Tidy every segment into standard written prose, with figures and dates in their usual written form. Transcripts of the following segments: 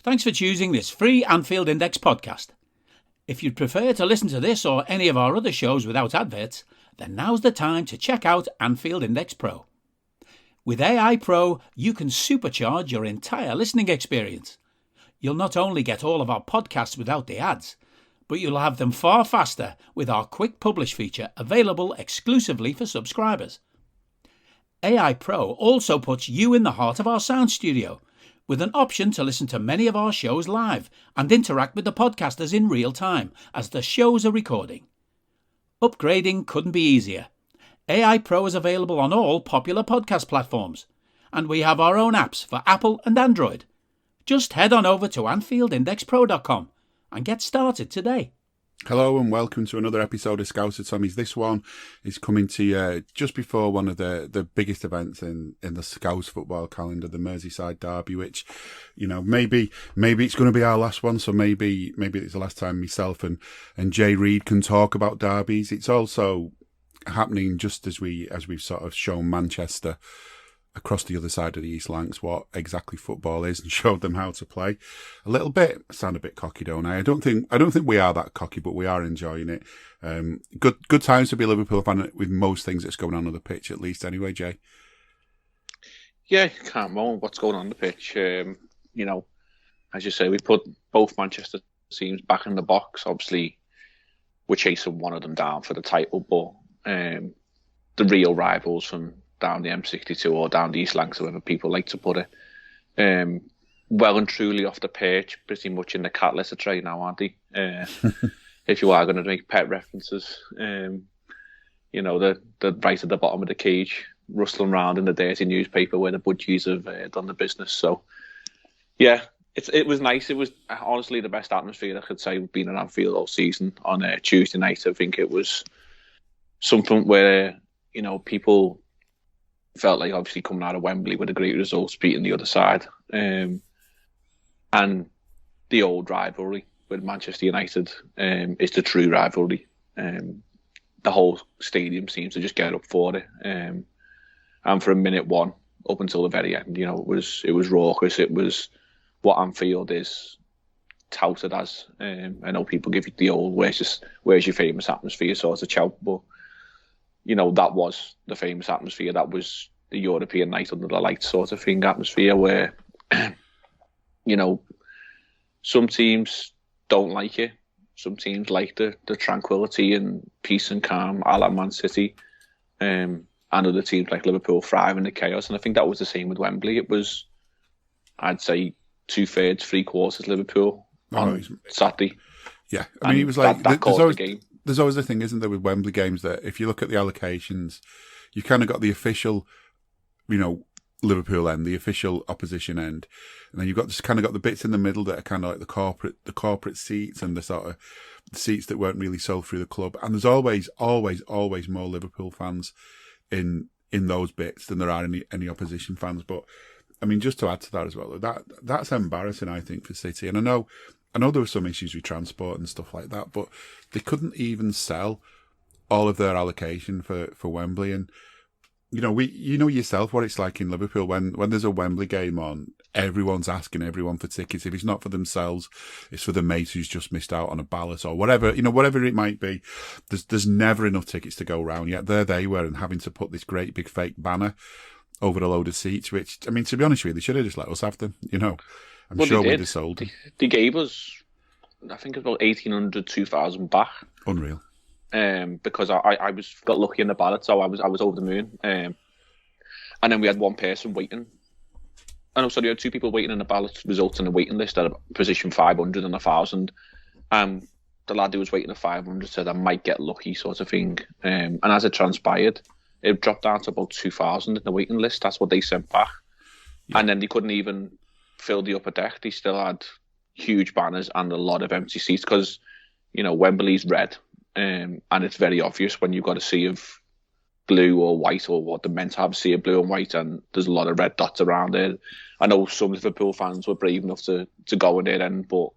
Thanks for choosing this free Anfield Index podcast. If you'd prefer to listen to this or any of our other shows without adverts, then now's the time to check out Anfield Index Pro. With AI Pro, you can supercharge your entire listening experience. You'll not only get all of our podcasts without the ads, but you'll have them far faster with our quick publish feature available exclusively for subscribers. AI Pro also puts you in the heart of our sound studio, with an option to listen to many of our shows live and interact with the podcasters in real time as the shows are recording. Upgrading couldn't be easier. AI Pro is available on all popular podcast platforms, and we have our own apps for Apple and Android. Just head on over to AnfieldIndexPro.com and get started today. Hello and welcome to another episode of Scouser, Tommies. This one is coming to you just before one of the biggest events in the Scouse football calendar, the Merseyside derby, which, you know, maybe it's going to be our last one, so maybe it's the last time myself and Jay Reid can talk about derbies. It's also happening just as we've sort of shown Manchester across the other side of the East Lancs what exactly football is and showed them how to play. A little bit, I sound a bit cocky, don't I? I don't think we are that cocky, but we are enjoying it. Good times to be a Liverpool fan with most things that's going on the pitch, at least anyway, Jay. Yeah, you can't moan what's going on the pitch. You know, as you say, we put both Manchester teams back in the box. Obviously, we're chasing one of them down for the title, but the real rivals from down the M62 or down the East Lancs, however people like to put it, well and truly off the pitch, pretty much in the cat litter tray now, aren't they? If you are going to make pet references, you know, they're right at the bottom of the cage, rustling around in the dirty newspaper where the budgies have done the business. So, yeah, it was nice. It was honestly the best atmosphere I could say being in Anfield all season. On Tuesday night, I think it was something where, you know, people felt like obviously coming out of Wembley with a great result, beating the other side, and the old rivalry with Manchester United is the true rivalry. The whole stadium seems to just get up for it, and from minute one up until the very end, you know, it was raucous. It was what Anfield is touted as. I know people give you the old "where's your famous atmosphere" sort of shout, but you know, that was the famous atmosphere. That was the European night under the lights sort of thing atmosphere where, you know, some teams don't like it. Some teams like the tranquility and peace and calm a la Man City. And other teams like Liverpool thrive in the chaos. And I think that was the same with Wembley. It was, I'd say, 2/3, 3/4 Liverpool on Saturday. Yeah, I mean, it was like that caused the game. There's always a thing, isn't there, with Wembley games that if you look at the allocations, you kind of got the official, you know, Liverpool end, the official opposition end, and then you've got this kind of got the bits in the middle that are kind of like the corporate seats and the sort of seats that weren't really sold through the club. And there's always more Liverpool fans in those bits than there are any opposition fans. But I mean, just to add to that as well, that's embarrassing, I think, for City. And I know there were some issues with transport and stuff like that, but they couldn't even sell all of their allocation for Wembley. And, you know, you know yourself what it's like in Liverpool when there's a Wembley game on, everyone's asking everyone for tickets. If it's not for themselves, it's for the mate who's just missed out on a ballot or whatever, you know, whatever it might be. There's never enough tickets to go around. Yet there they were and having to put this great big fake banner over a load of seats, which, I mean, to be honest with you, they should have just let us have them, you know. I'm sure we'd have sold them. They gave us, I think it was about 1,800, 2,000 back. Unreal. Because I got lucky in the ballot, so I was over the moon. And then we had one person waiting. And also, we had two people waiting in the ballot results in the waiting list at position 500 and 1,000. The lad who was waiting at 500 said I might get lucky, sort of thing. And as it transpired, it dropped down to about 2,000 in the waiting list. That's what they sent back. Yeah. And then they couldn't even fill the upper deck. They still had huge banners and a lot of empty seats because, you know, Wembley's red. And it's very obvious when you've got a sea of blue or white, or what they're meant to have, a sea of blue and white, and there's a lot of red dots around there. I know some Liverpool fans were brave enough to go in there then, but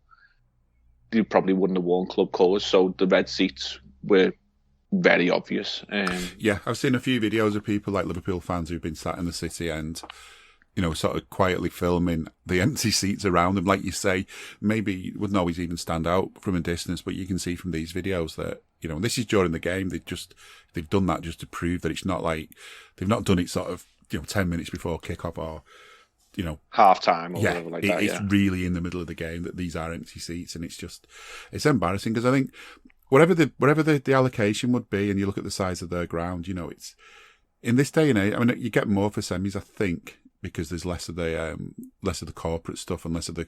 they probably wouldn't have worn club colours, so the red seats were very obvious. Yeah, I've seen a few videos of people like Liverpool fans who've been sat in the City end sort of quietly filming the empty seats around them. Like you say, maybe it wouldn't always even stand out from a distance, but you can see from these videos that, this is during the game. They've done that just to prove that it's not like, they've not done it sort of, 10 minutes before kickoff or, half time or whatever like that. It's really in the middle of the game that these are empty seats, and it's embarrassing because I think whatever the allocation would be, and you look at the size of their ground, it's in this day and age. I mean, you get more for semis, I think, because there's less of the corporate stuff and less of the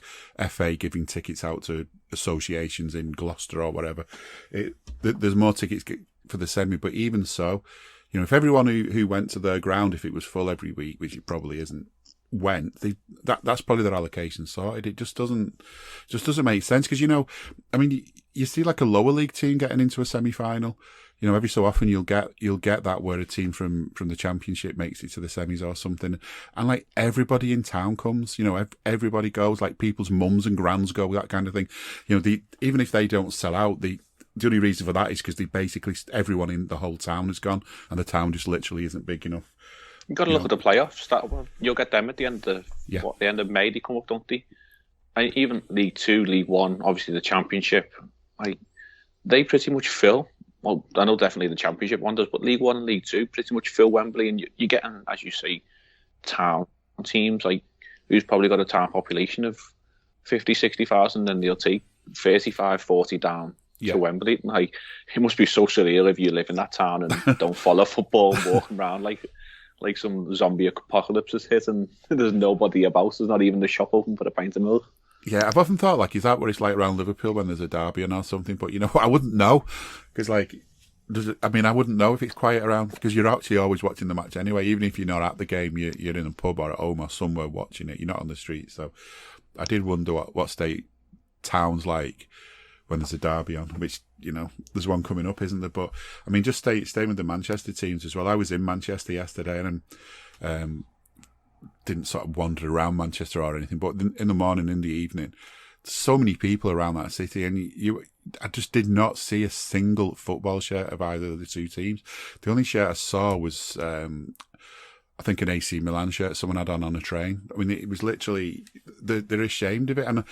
FA giving tickets out to associations in Gloucester or whatever. There's more tickets for the semi, but even so, if everyone who went to their ground, if it was full every week, which it probably isn't, that's probably their allocation sorted. It just doesn't make sense because you see like a lower league team getting into a semi-final. Every so often you'll get that where a team from the Championship makes it to the semis or something, and like everybody in town comes. Everybody goes, like people's mums and grands go, that kind of thing. Even if they don't sell out, the only reason for that is because everyone in the whole town has gone, and the town just literally isn't big enough. You've got to look at the playoffs. You'll get them at the end of the end of May. They come up, don't they? Even League Two, League One, obviously the Championship. They pretty much fill. Well, I know definitely the Championship one does, but League One and League Two pretty much fill Wembley, and you're getting, as you say, town teams like who's probably got a town population of 50, 60,000, and they'll take 35, 40 down to Wembley. Like, it must be so surreal if you live in that town and don't follow football and walking around like some zombie apocalypse has hit and there's nobody about. There's not even the shop open for a pint of milk. Yeah, I've often thought, like, is that what it's like around Liverpool when there's a derby or something? But I wouldn't know because, like, I wouldn't know if it's quiet around because you're actually always watching the match anyway. Even if you're not at the game, you're in a pub or at home or somewhere watching it. You're not on the street. So I did wonder what state town's like when there's a derby on, which, there's one coming up, isn't there? But, just staying with the Manchester teams as well. I was in Manchester yesterday and didn't sort of wander around Manchester or anything, but in the morning, in the evening, so many people around that city, and I just did not see a single football shirt of either of the two teams. The only shirt I saw was, I think, an AC Milan shirt someone had on a train. It was literally, they're ashamed of it. And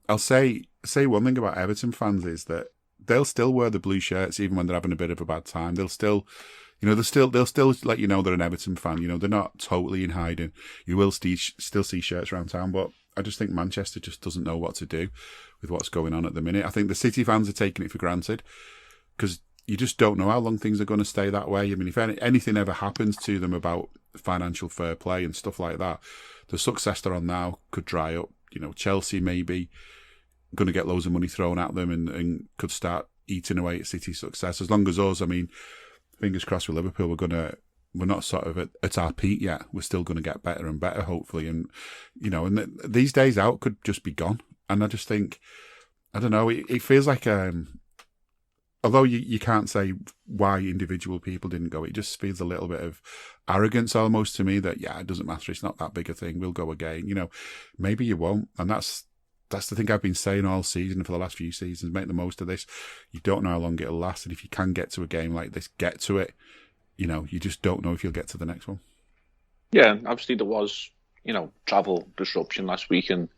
I'll say one thing about Everton fans is that they'll still wear the blue shirts even when they're having a bit of a bad time. They'll still, they'll still let you know they're an Everton fan. They're not totally in hiding. You will still see shirts around town, but I just think Manchester just doesn't know what to do with what's going on at the minute. I think the City fans are taking it for granted because you just don't know how long things are going to stay that way. If anything ever happens to them about financial fair play and stuff like that, the success they're on now could dry up. Chelsea maybe going to get loads of money thrown at them and could start eating away at City's success. As long as us, fingers crossed with Liverpool, we're not sort of at our peak yet. We're still going to get better and better, hopefully. And, and these days out could just be gone. And I just think, I don't know, it feels like, although you can't say why individual people didn't go, it just feels a little bit of arrogance almost to me that, it doesn't matter. It's not that big a thing. We'll go again. Maybe you won't. And that's the thing I've been saying all season for the last few seasons. Make the most of this. You don't know how long it'll last. And if you can get to a game like this, get to it. You just don't know if you'll get to the next one. Yeah, obviously there was, travel disruption last week, and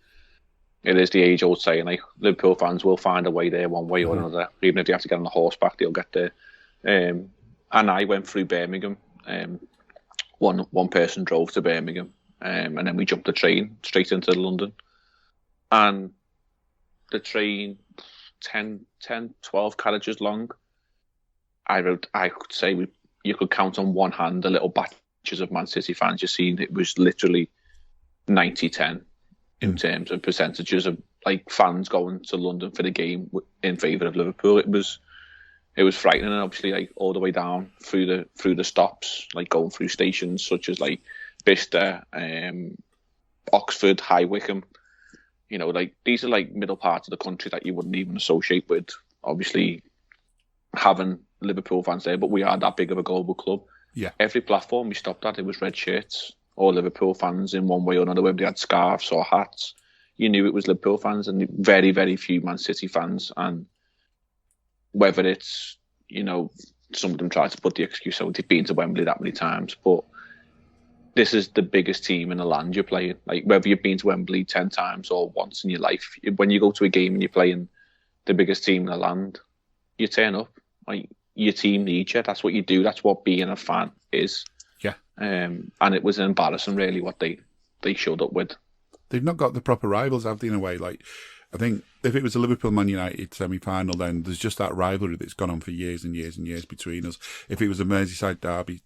it is the age-old saying, like, Liverpool fans will find a way there one way or another. Even if they have to get on the horseback, they'll get there. And I went through Birmingham. One person drove to Birmingham, and then we jumped the train straight into London. And the train, 10, 12 carriages long. I could say you could count on one hand the little batches of Man City fans you've seen. It was literally 90-10 in terms of percentages of like fans going to London for the game in favour of Liverpool. It was frightening, and obviously like all the way down through the stops, like going through stations such as like Bicester, Oxford, High Wycombe. Like these are like middle parts of the country that you wouldn't even associate with obviously having Liverpool fans there, but we are that big of a global club. Yeah. Every platform we stopped at, it was red shirts or Liverpool fans in one way or another, whether they had scarves or hats. You knew it was Liverpool fans, and very, very few Man City fans. And whether it's, some of them try to put the excuse out, they've been to Wembley that many times, but this is the biggest team in the land you're playing. Like, whether you've been to Wembley 10 times or once in your life, when you go to a game and you're playing the biggest team in the land, you turn up. Like, your team needs you. That's what you do. That's what being a fan is. Yeah. And it was embarrassing, really, what they showed up with. They've not got the proper rivals, have they, in a way? Like, I think if it was a Liverpool Man United semi-final, then there's just that rivalry that's gone on for years and years and years between us. If it was a Merseyside derby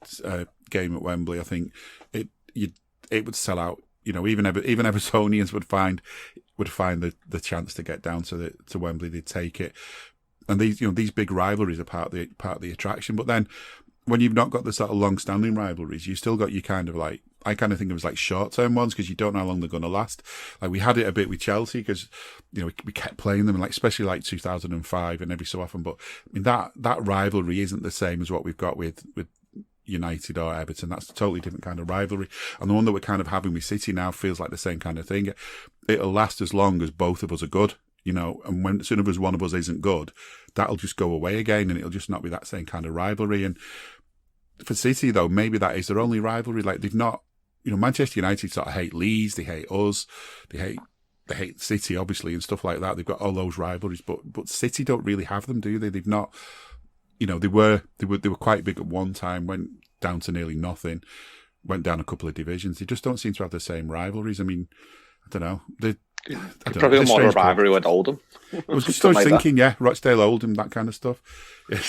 game at Wembley, I think it would sell out. You know, even Evertonians would find the chance to get down to Wembley. They'd take it, and these big rivalries are part of the attraction. But then, when you've not got the sort of long-standing rivalries, you've still got your kind of like, I kind of think of as like short-term ones, because you don't know how long they're going to last. Like, we had it a bit with Chelsea, because we kept playing them, and like especially like 2005 and every so often. But I mean, that rivalry isn't the same as what we've got with United or Everton. That's a totally different kind of rivalry. And the one that we're kind of having with City now feels like the same kind of thing. It'll last as long as both of us are good, and when as soon as one of us isn't good, that'll just go away again, and it'll just not be that same kind of rivalry. And for City, though, maybe that is their only rivalry. Like, they've not, Manchester United sort of hate Leeds, they hate us, they hate City, obviously, and stuff like that. They've got all those rivalries, but City don't really have them, do they? They've not, they were quite big at one time, went down to nearly nothing, went down a couple of divisions. They just don't seem to have the same rivalries. I mean, I don't know. Probably more of a rivalry with Oldham. I was just thinking, yeah, Rochdale, Oldham, that kind of stuff.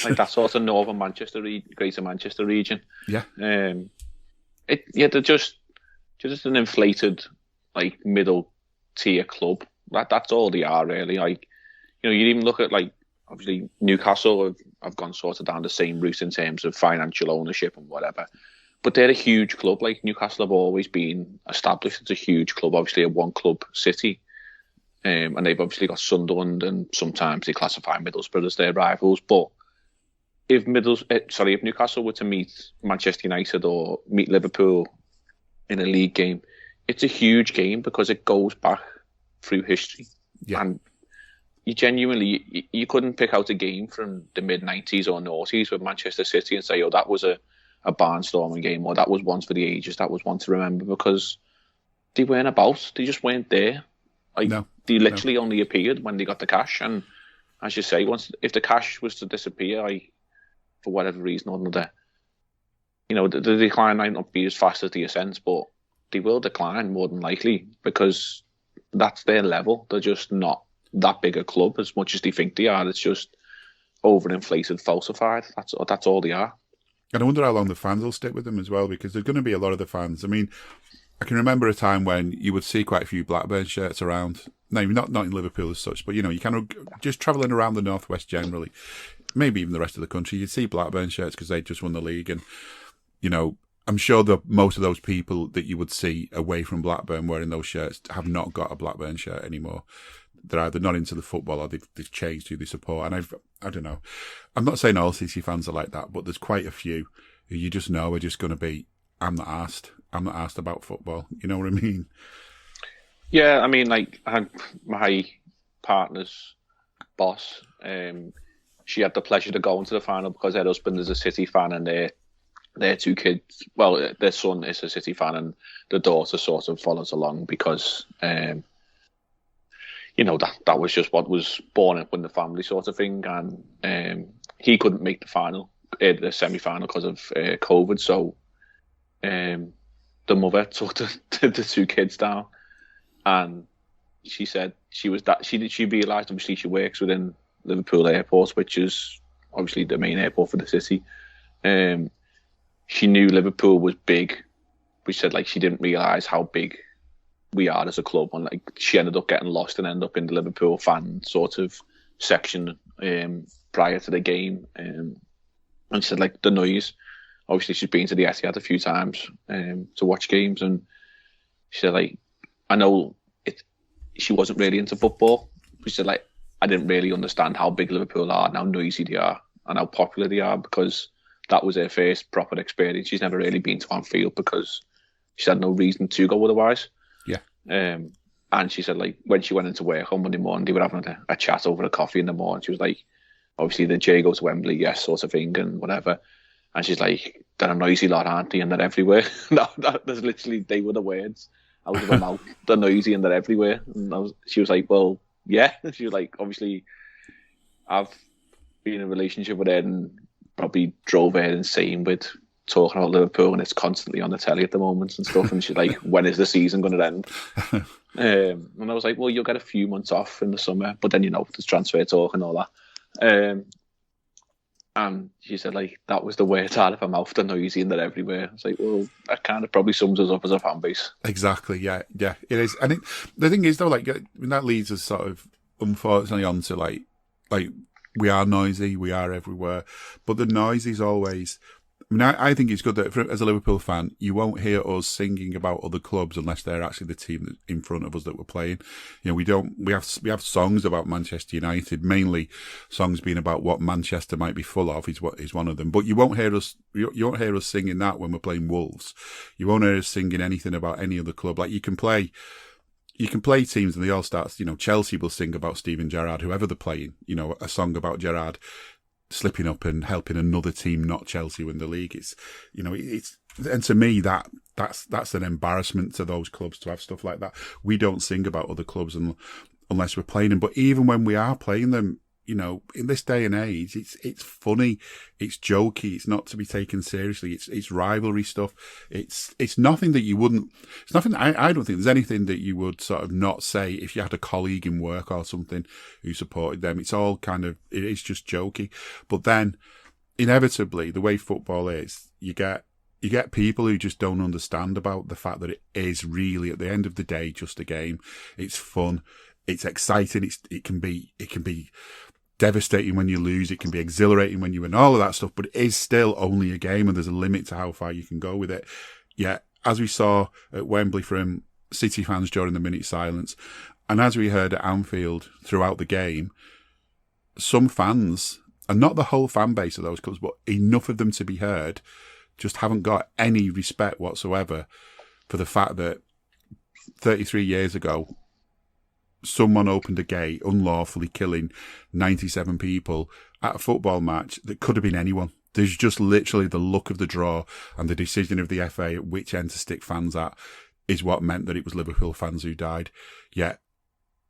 Like that sort of northern Manchester, Greater Manchester region. Yeah. They're just an inflated, like, middle tier club. That's all they are, really. Like, you even look at, like, obviously Newcastle have gone sort of down the same route in terms of financial ownership and whatever. But they're a huge club. Like, Newcastle have always been established as a huge club, obviously a one-club city. And they've obviously got Sunderland, and sometimes they classify Middlesbrough as their rivals. But if Newcastle were to meet Manchester United or meet Liverpool in a league game, it's a huge game because it goes back through history. Yeah. And you couldn't pick out a game from the mid-90s or noughties with Manchester City and say, that was a barnstorming game, or that was one for the ages, that was one to remember, because they weren't about. They just weren't there. They literally only appeared when they got the cash. And as you say, if the cash was to disappear, for whatever reason or another, the decline might not be as fast as the ascent, but they will decline more than likely, because that's their level. They're just not that big a club as much as they think they are. It's just overinflated, falsified. That's all they are. And I wonder how long the fans will stick with them as well, because there's going to be a lot of the fans. I mean, I can remember a time when you would see quite a few Blackburn shirts around. No, not in Liverpool as such, but, you kind of just travelling around the Northwest generally, maybe even the rest of the country, you'd see Blackburn shirts because they just won the league. And, I'm sure that most of those people that you would see away from Blackburn wearing those shirts have not got a Blackburn shirt anymore. They're either not into the football or they've changed who they support. And I don't know. I'm not saying all City fans are like that, but there's quite a few who you just know are just going to be, I'm not asked about football. You know what I mean? Yeah, I mean, like, I had my partner's boss. She had the pleasure to go into the final because her husband is a City fan, and their two kids, well, their son is a City fan, and the daughter sort of follows along because, that was just what was born up in the family sort of thing. And he couldn't make the semi-final because of COVID. So the mother took the two kids down, and she said she realised, obviously she works within Liverpool Airport, which is obviously the main airport for the city. She knew Liverpool was big, but she said, like, she didn't realise how big we are as a club, and like she ended up getting lost and ended up in the Liverpool fan sort of section prior to the game. And she said, like, the noise. Obviously, she's been to the Etihad a few times to watch games, and she said, like, I know she wasn't really into football. She said, like, I didn't really understand how big Liverpool are and how noisy they are and how popular they are, because that was her first proper experience. She's never really been to Anfield because she had no reason to go otherwise. Yeah. And she said, like, when she went into work on Monday morning, they were having a chat over a coffee in the morning. She was like, obviously, did Jay go to Wembley? Yes, sort of thing, and whatever. And she's like, they're a noisy lot, aren't they? And they're everywhere. No, there's literally, they were the words out of her mouth. They're noisy and they're everywhere. And she was like, well, yeah. She was like, obviously, I've been in a relationship with her and probably drove her insane with talking about Liverpool, and it's constantly on the telly at the moment and stuff. And she's like, when is the season going to end? And I was like, well, you'll get a few months off in the summer, but then, there's transfer talk and all that. And she said, like, that was the words out of her mouth, they're noisy and they're everywhere. I was like, well, that kind of probably sums us up as a fan base. Exactly, yeah, it is. And the thing is, though, like, that leads us sort of, unfortunately, on to, like, we are noisy, we are everywhere, but the noise is always... I mean, I think it's good that as a Liverpool fan, you won't hear us singing about other clubs unless they're actually the team in front of us that we're playing. We have songs about Manchester United, mainly songs being about what Manchester might be full of is one of them. But you won't hear us singing that when we're playing Wolves. You won't hear us singing anything about any other club. Like you can play teams and they all start, Chelsea will sing about Steven Gerrard, whoever they're playing, a song about Gerrard slipping up and helping another team, not Chelsea, win the league. It's, and to me, that's an embarrassment to those clubs to have stuff like that. We don't sing about other clubs unless we're playing them. But even when we are playing them, in this day and age, it's funny, it's jokey, it's not to be taken seriously. It's rivalry stuff. It's nothing that you wouldn't. It's nothing. I don't think there's anything that you would sort of not say if you had a colleague in work or something who supported them. It's all kind of. It is just jokey. But then, inevitably, the way football is, you get people who just don't understand about the fact that it is really, at the end of the day, just a game. It's fun. It's exciting. It can be devastating when you lose. It can be exhilarating when you win, all of that stuff, but it is still only a game and there's a limit to how far you can go with it. Yet, as we saw at Wembley from City fans during the minute silence, and as we heard at Anfield throughout the game, some fans, and not the whole fan base of those clubs, but enough of them to be heard, just haven't got any respect whatsoever for the fact that 33 years ago, someone opened a gate, unlawfully killing 97 people at a football match that could have been anyone. There's just literally the luck of the draw and the decision of the FA at which end to stick fans at is what meant that it was Liverpool fans who died. Yet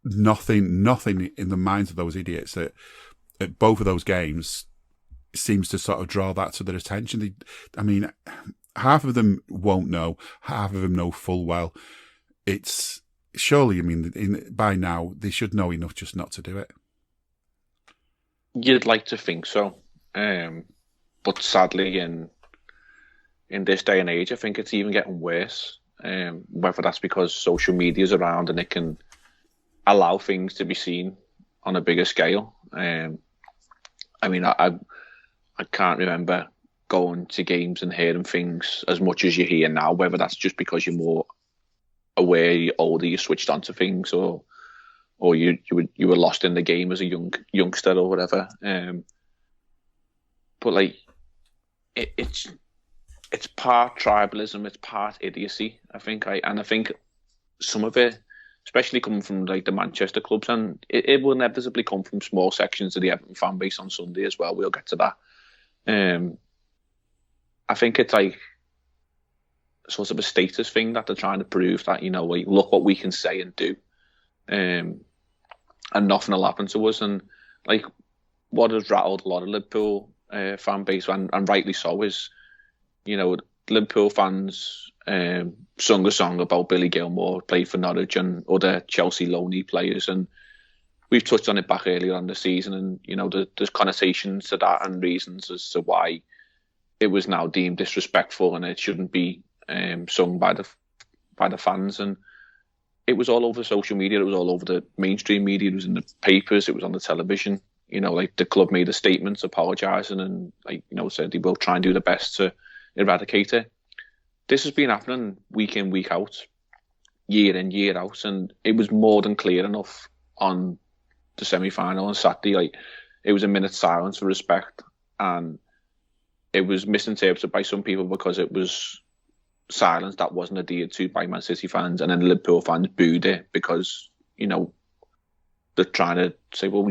nothing in the minds of those idiots at both of those games seems to sort of draw that to their attention. Half of them won't know, half of them know full well. It's surely, by now, they should know enough just not to do it. You'd like to think so. But sadly, in this day and age, I think it's even getting worse. Whether that's because social media's around and it can allow things to be seen on a bigger scale. I can't remember going to games and hearing things as much as you hear now, whether that's just because you're more aware, you're older, you switched onto things, or you were lost in the game as a youngster or whatever. But like it's part tribalism, it's part idiocy. I think some of it, especially coming from like the Manchester clubs, and it will inevitably come from small sections of the Everton fan base on Sunday as well. We'll get to that. I think it's like sort of a status thing that they're trying to prove that, like, look what we can say and do, and nothing will happen to us. And like what has rattled a lot of Liverpool fan base, and rightly so, is Liverpool fans sung a song about Billy Gilmore, played for Norwich, and other Chelsea loanee players, and we've touched on it back earlier on the season, and there's connotations to that and reasons as to why it was now deemed disrespectful and it shouldn't be sung by the fans. And it was all over social media, it was all over the mainstream media, it was in the papers, it was on the television. Like the club made a statement apologising and said they will try and do the best to eradicate it. This has been happening week in, week out, year in, year out, and it was more than clear enough on the semi-final on Saturday. Like, it was a minute's silence for respect, and it was misinterpreted by some people because it was silence that wasn't adhered to by Man City fans, and then Liverpool fans booed it because they're trying to say, well,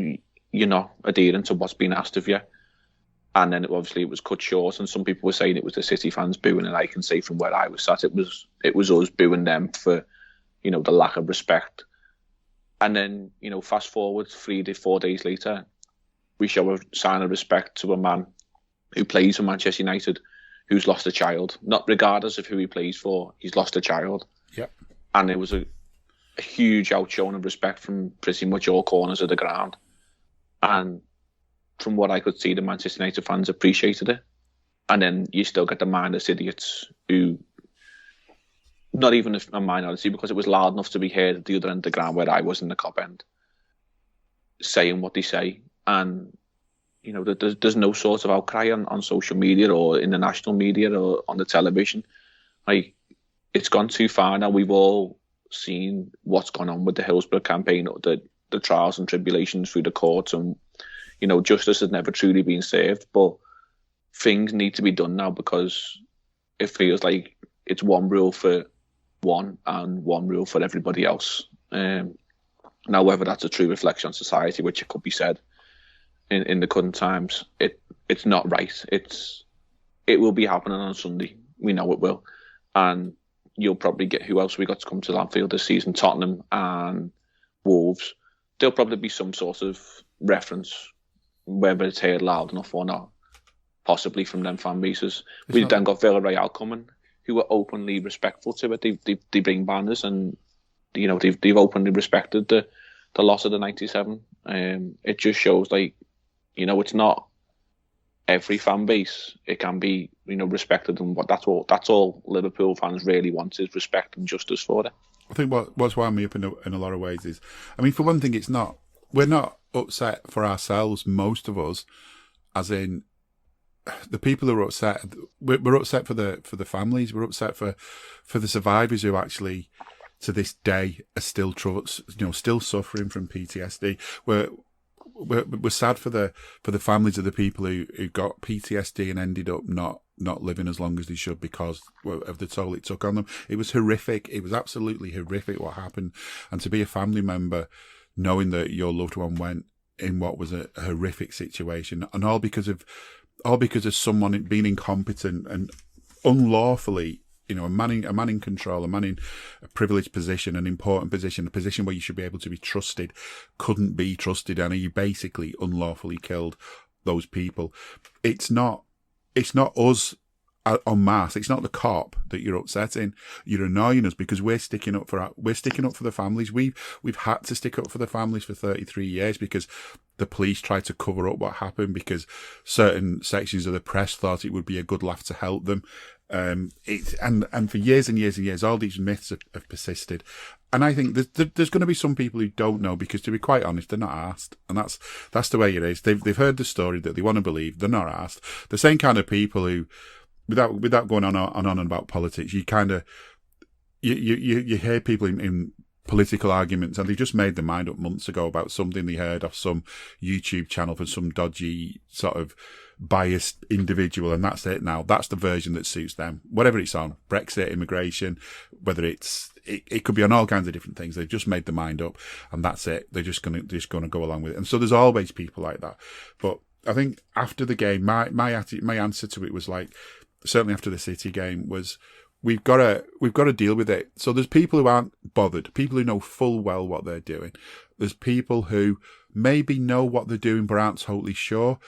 you're not adhering to what's been asked of you. And then obviously it was cut short, and some people were saying it was the City fans booing, and I can say from where I was sat, it was us booing them for, the lack of respect. And then, fast forward 4 days later, we show a sign of respect to a man who plays for Manchester United, who's lost a child. Not regardless of who he plays for, he's lost a child. Yep. And it was a huge outshowing of respect from pretty much all corners of the ground. And from what I could see, the Manchester United fans appreciated it. And then you still get the mindless idiots who, not even a minority, because it was loud enough to be heard at the other end of the ground where I was in the Cop end, saying what they say. And, there's no sort of outcry on social media or in the national media or on the television. Like, it's gone too far now. We've all seen what's gone on with the Hillsborough campaign, the trials and tribulations through the courts, and justice has never truly been served. But things need to be done now, because it feels like it's one rule for one and one rule for everybody else. Now, whether that's a true reflection on society, which it could be said in the current times, it's not right. It will be happening on Sunday. We know it will. And you'll probably get, who else we got to come to Anfield this season? Tottenham and Wolves. There'll probably be some sort of reference, whether it's heard loud enough or not, possibly from them fan bases. We've then got Villarreal coming, who are openly respectful to it. They bring banners, and they've openly respected the loss of the 97. It just shows, like, it's not every fan base. It can be, respected, and that's all Liverpool fans really want is respect and justice for it. I think what's wound me up in a lot of ways is, I mean, for one thing, we're not upset for ourselves, most of us, as in the people who are upset. We're upset for the families. We're upset for the survivors who actually, to this day, are still still suffering from PTSD. We're sad for the families of the people who got PTSD and ended up not living as long as they should because of the toll it took on them. It was horrific. It was absolutely horrific what happened. And to be a family member, knowing that your loved one went in what was a horrific situation, and all because of someone being incompetent and unlawfully, a man in control, a man in a privileged position, an important position, a position where you should be able to be trusted, couldn't be trusted, and he basically unlawfully killed those people. It's not us en masse. It's not the cop that you're upsetting. You're annoying us because we're sticking up for the families. We've had to stick up for the families for 33 years because the police tried to cover up what happened because certain sections of the press thought it would be a good laugh to help them. And for years and years and years, all these myths have persisted. And I think there's going to be some people who don't know because, to be quite honest, they're not asked. And that's the way it is. They've heard the story that they want to believe. They're not asked. The same kind of people who, without going on about politics, you kind of, you hear people in political arguments, and they just made their mind up months ago about something they heard off some YouTube channel from some dodgy sort of biased individual, and that's it now. That's the version that suits them. Whatever it's on, Brexit, immigration, whether it could be on all kinds of different things. They've just made their mind up, and that's it. They're just gonna go along with it. And so there's always people like that. But I think after the game, my answer to it was like, certainly after the City game, was we've got to deal with it. So there's people who aren't bothered, people who know full well what they're doing. There's people who maybe know what they're doing but aren't totally sure.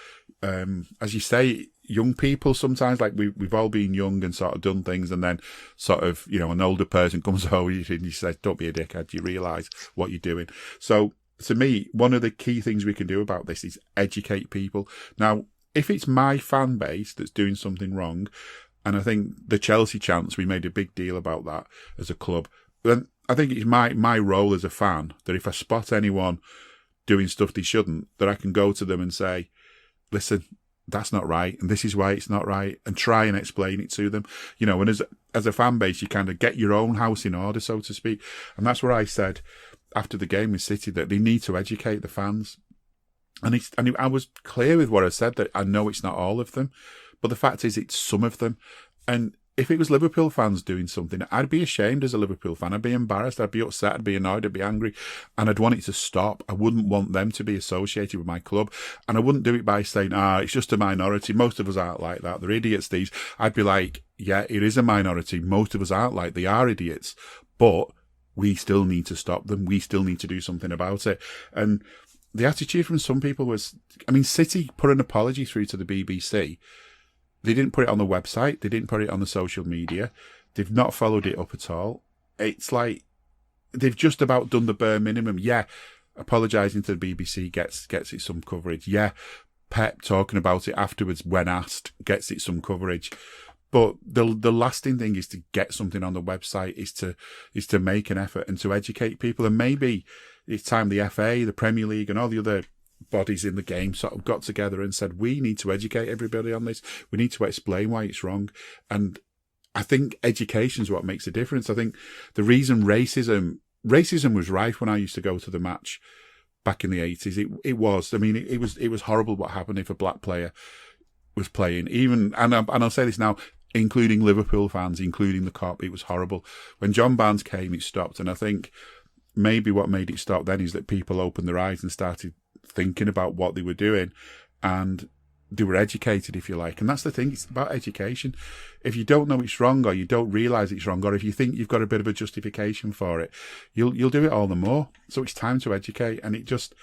As you say, young people sometimes, like we've all been young and sort of done things, and then sort of, an older person comes over and he says, "Don't be a dickhead. You realise what you're doing." So to me, one of the key things we can do about this is educate people. Now, if it's my fan base that's doing something wrong, and I think the Chelsea chants, we made a big deal about that as a club, then I think it's my role as a fan that if I spot anyone doing stuff they shouldn't, that I can go to them and say, "Listen, that's not right, and this is why it's not right," and try and explain it to them. And as a fan base, you kind of get your own house in order, so to speak. And that's where I said after the game with City that they need to educate the fans. And I was clear with what I said, that I know it's not all of them, but the fact is it's some of them. And if it was Liverpool fans doing something, I'd be ashamed as a Liverpool fan. I'd be embarrassed. I'd be upset. I'd be annoyed. I'd be angry. And I'd want it to stop. I wouldn't want them to be associated with my club. And I wouldn't do it by saying, it's just a minority. Most of us aren't like that. They're idiots, these. I'd be like, yeah, it is a minority. Most of us aren't like they are idiots. But we still need to stop them. We still need to do something about it. And the attitude from some people was, City put an apology through to the BBC. They didn't put it on the website. They didn't put it on the social media. They've not followed it up at all. It's like they've just about done the bare minimum. Yeah, apologising to the BBC gets it some coverage. Yeah, Pep talking about it afterwards when asked gets it some coverage. But the lasting thing is to get something on the website, is to make an effort and to educate people. And maybe it's time the FA, the Premier League, and all the other bodies in the game sort of got together and said, we need to educate everybody on this. We need to explain why it's wrong. And I think education is what makes a difference. I think the reason racism was rife when I used to go to the match back in the 80s. It was. It was horrible what happened if a black player was playing. Even, and I'll say this now, including Liverpool fans, including the cop, it was horrible. When John Barnes came, it stopped. And I think maybe what made it stop then is that people opened their eyes and started thinking about what they were doing, and they were educated, if you like. And that's the thing, it's about education. If you don't know it's wrong, or you don't realise it's wrong, or if you think you've got a bit of a justification for it, you'll do it all the more. So it's time to educate. And it just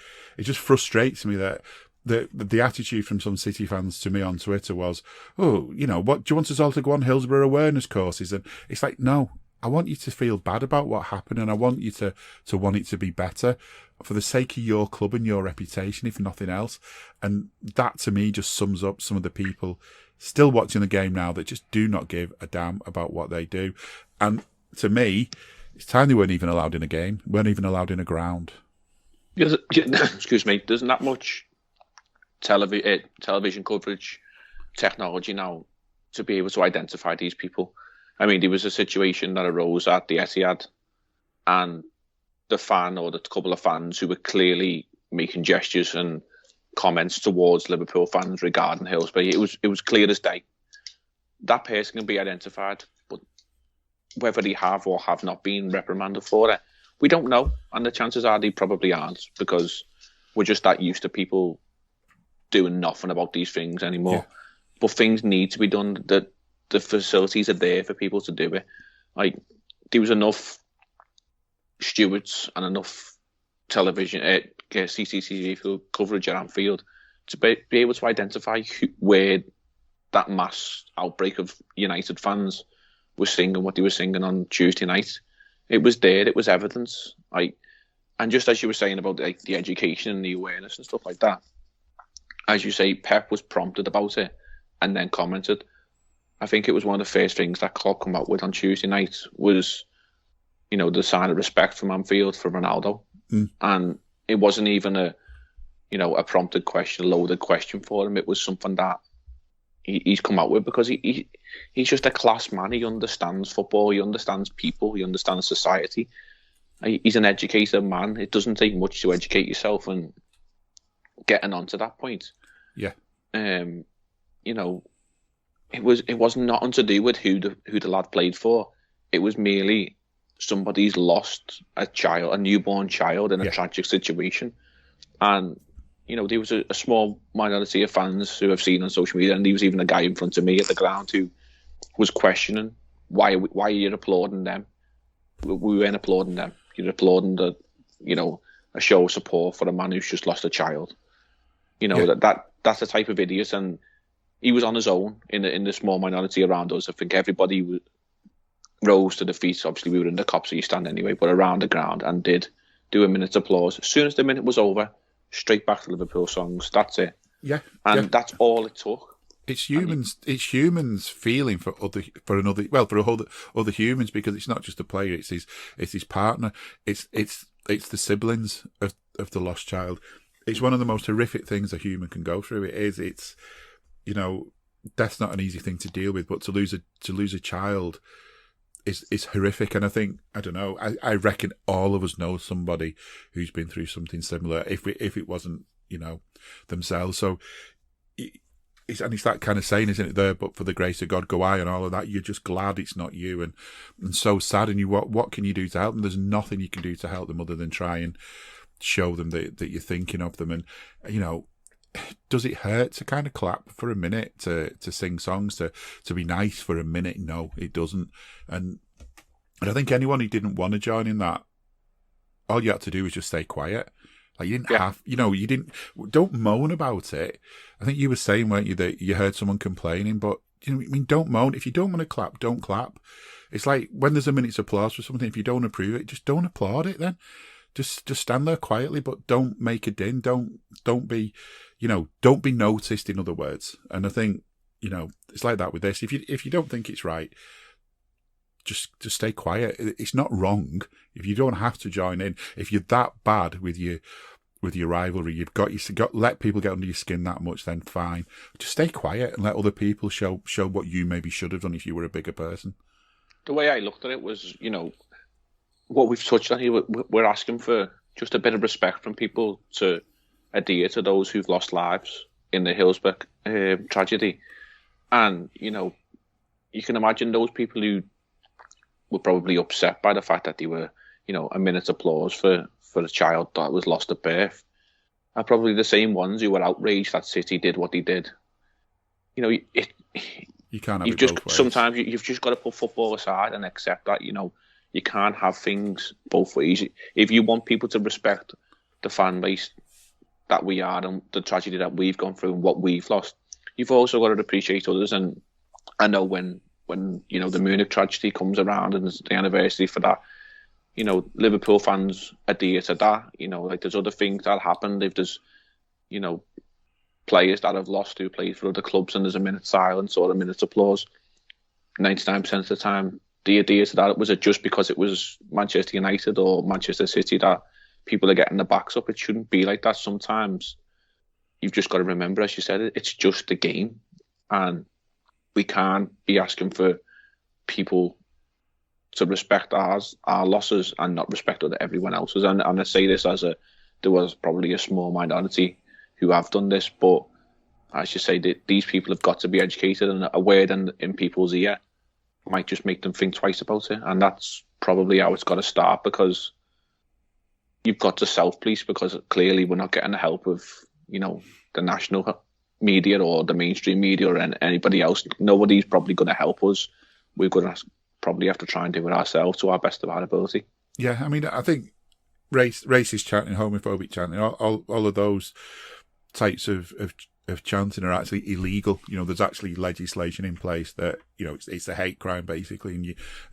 frustrates me that the attitude from some City fans to me on Twitter was, what do you want us all to go on Hillsborough awareness courses? And it's like, no, I want you to feel bad about what happened, and I want you to want it to be better for the sake of your club and your reputation, if nothing else. And that, to me, just sums up some of the people still watching the game now that just do not give a damn about what they do. And to me, it's time they weren't even allowed in a game, weren't even allowed in a ground. Excuse me, there's not much television coverage technology now to be able to identify these people. There was a situation that arose at the Etihad, and the fan, or the couple of fans who were clearly making gestures and comments towards Liverpool fans regarding Hillsborough, it was clear as day. That person can be identified, but whether they have or have not been reprimanded for it, we don't know. And the chances are they probably aren't, because we're just that used to people doing nothing about these things anymore. Yeah. But things need to be done. The facilities are there for people to do it. There was enough stewards and enough television, CCTV coverage at Anfield to be able to identify where that mass outbreak of United fans was singing what they were singing on Tuesday night. It was there. It was evidence. And just as you were saying about the education and the awareness and stuff like that, as you say, Pep was prompted about it and then commented. I think it was one of the first things that Klopp come out with on Tuesday night was, the sign of respect from Anfield for Ronaldo. And it wasn't even a prompted question, a loaded question for him. It was something that he's come out with because he's just a class man. He understands football. He understands people. He understands society. He's an educated man. It doesn't take much to educate yourself, and getting on to that point. Yeah. It was nothing to do with who the lad played for. It was merely somebody's lost a newborn child in a tragic situation. And, there was a small minority of fans who I've seen on social media, and there was even a guy in front of me at the ground who was questioning why are you applauding them? We weren't applauding them. You're applauding a show of support for a man who's just lost a child. That's the type of idiot, and he was on his own in the small minority around us. I think everybody rose to the feet. Obviously, we were in the Copsey stand anyway, but around the ground, and did do a minute's applause. As soon as the minute was over, straight back to Liverpool songs. That's it. Yeah, and that's all it took. It's humans. It's humans feeling for other humans, because it's not just a player. It's his partner. It's the siblings of the lost child. It's one of the most horrific things a human can go through. It is. It's death's not an easy thing to deal with, but to lose a child is horrific. And I think, I don't know, I reckon all of us know somebody who's been through something similar, if it wasn't themselves. So it's that kind of saying, isn't it? There, but for the grace of God, go I, and all of that. You're just glad it's not you, and so sad. And what can you do to help them? There's nothing you can do to help them other than try and show them that you're thinking of them. And does it hurt to kind of clap for a minute, to sing songs, to be nice for a minute? No, it doesn't. And I think anyone who didn't want to join in that, all you had to do was just stay quiet. Like, you didn't have, don't moan about it. I think you were saying, weren't you, that you heard someone complaining, but, don't moan. If you don't want to clap, don't clap. It's like when there's a minute's applause for something, if you don't approve it, just don't applaud it then. Just stand there quietly, but don't make a din. Don't be, don't be noticed, in other words. And I think, it's like that with this. If you don't think it's right, just stay quiet. It's not wrong. If you don't have to join in, if you're that bad with your rivalry, you've got let people get under your skin that much, then fine. Just stay quiet and let other people show what you maybe should have done if you were a bigger person. The way I looked at it was, what we've touched on here, we're asking for just a bit of respect from people to adhere to those who've lost lives in the Hillsborough tragedy. And, you can imagine those people who were probably upset by the fact that they were, a minute's applause for a child that was lost at birth, are probably the same ones who were outraged that City did what they did. You can't have both ways. Sometimes you've just got to put football aside and accept that, you can't have things both ways. If you want people to respect the fan base that we are and the tragedy that we've gone through and what we've lost, you've also got to appreciate others. And I know when the Munich tragedy comes around and it's the anniversary for that, Liverpool fans adhere to that. Like there's other things that happened. If there's, players that have lost who play for other clubs and there's a minute's silence or a minute's applause, 99% of the time, the idea to that, was it just because it was Manchester United or Manchester City that people are getting their backs up? It shouldn't be like that. Sometimes you've just got to remember, as you said, it's just a game, and we can't be asking for people to respect our losses and not respect everyone else's. And I say this there was probably a small minority who have done this, but as you say, these people have got to be educated, and a word in people's ear might just make them think twice about it. And that's probably how it's got to start, because you've got to self-police, because clearly we're not getting the help of, the national media or the mainstream media or anybody else. Nobody's probably going to help us. We're going to probably have to try and do it ourselves to our best of our ability. Yeah, I mean, I think racist chanting, homophobic chanting, all of those types of chanting are actually illegal. There's actually legislation in place that, it's a hate crime basically, and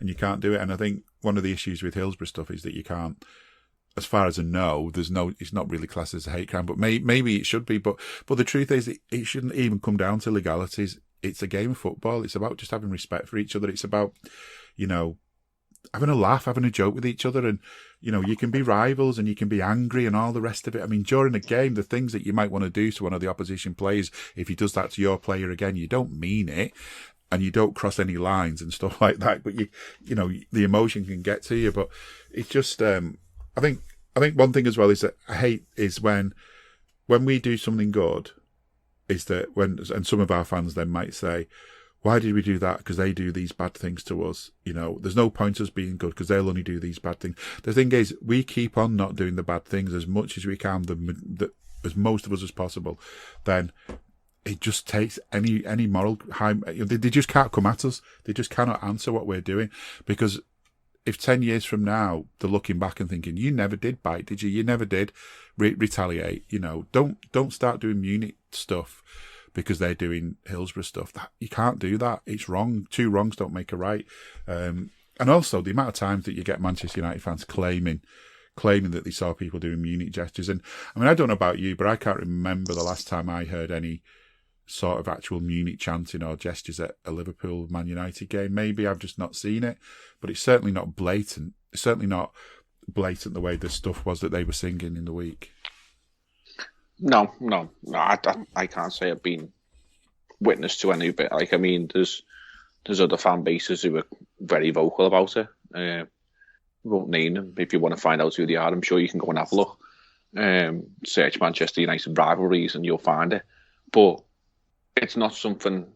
you can't do it. And I think one of the issues with Hillsborough stuff is that you can't, as far as I know, it's not really classed as a hate crime, but maybe it should be. But the truth is, it shouldn't even come down to legalities. It's a game of football. It's about just having respect for each other. It's about, having a laugh, having a joke with each other. And, you can be rivals and you can be angry and all the rest of it. I mean, during a game, the things that you might want to do to one of the opposition players, if he does that to your player again, you don't mean it and you don't cross any lines and stuff like that. But the emotion can get to you. But it's just, I think one thing as well is that I hate is when we do something good, is that and some of our fans then might say, why did we do that? Because they do these bad things to us. There's no point us being good because they'll only do these bad things. The thing is, we keep on not doing the bad things as much as we can, as most of us as possible. Then it just takes any moral high. They just can't come at us. They just cannot answer what we're doing, because if 10 years from now they're looking back and thinking, you never did bite, did you? You never did retaliate. Don't start doing Munich stuff because they're doing Hillsborough stuff. You can't do that. It's wrong. Two wrongs don't make a right. And also the amount of times that you get Manchester United fans claiming that they saw people doing Munich gestures. And I mean, I don't know about you, but I can't remember the last time I heard any sort of actual Munich chanting or gestures at a Liverpool Man United game. Maybe I've just not seen it, but it's certainly not blatant. It's certainly not blatant the way the stuff was that they were singing in the week. No, I can't say I've been witness to any bit. Like, I mean, there's other fan bases who are very vocal about it. We won't name them. If you want to find out who they are, I'm sure you can go and have a look. Search Manchester United rivalries and you'll find it. But it's not something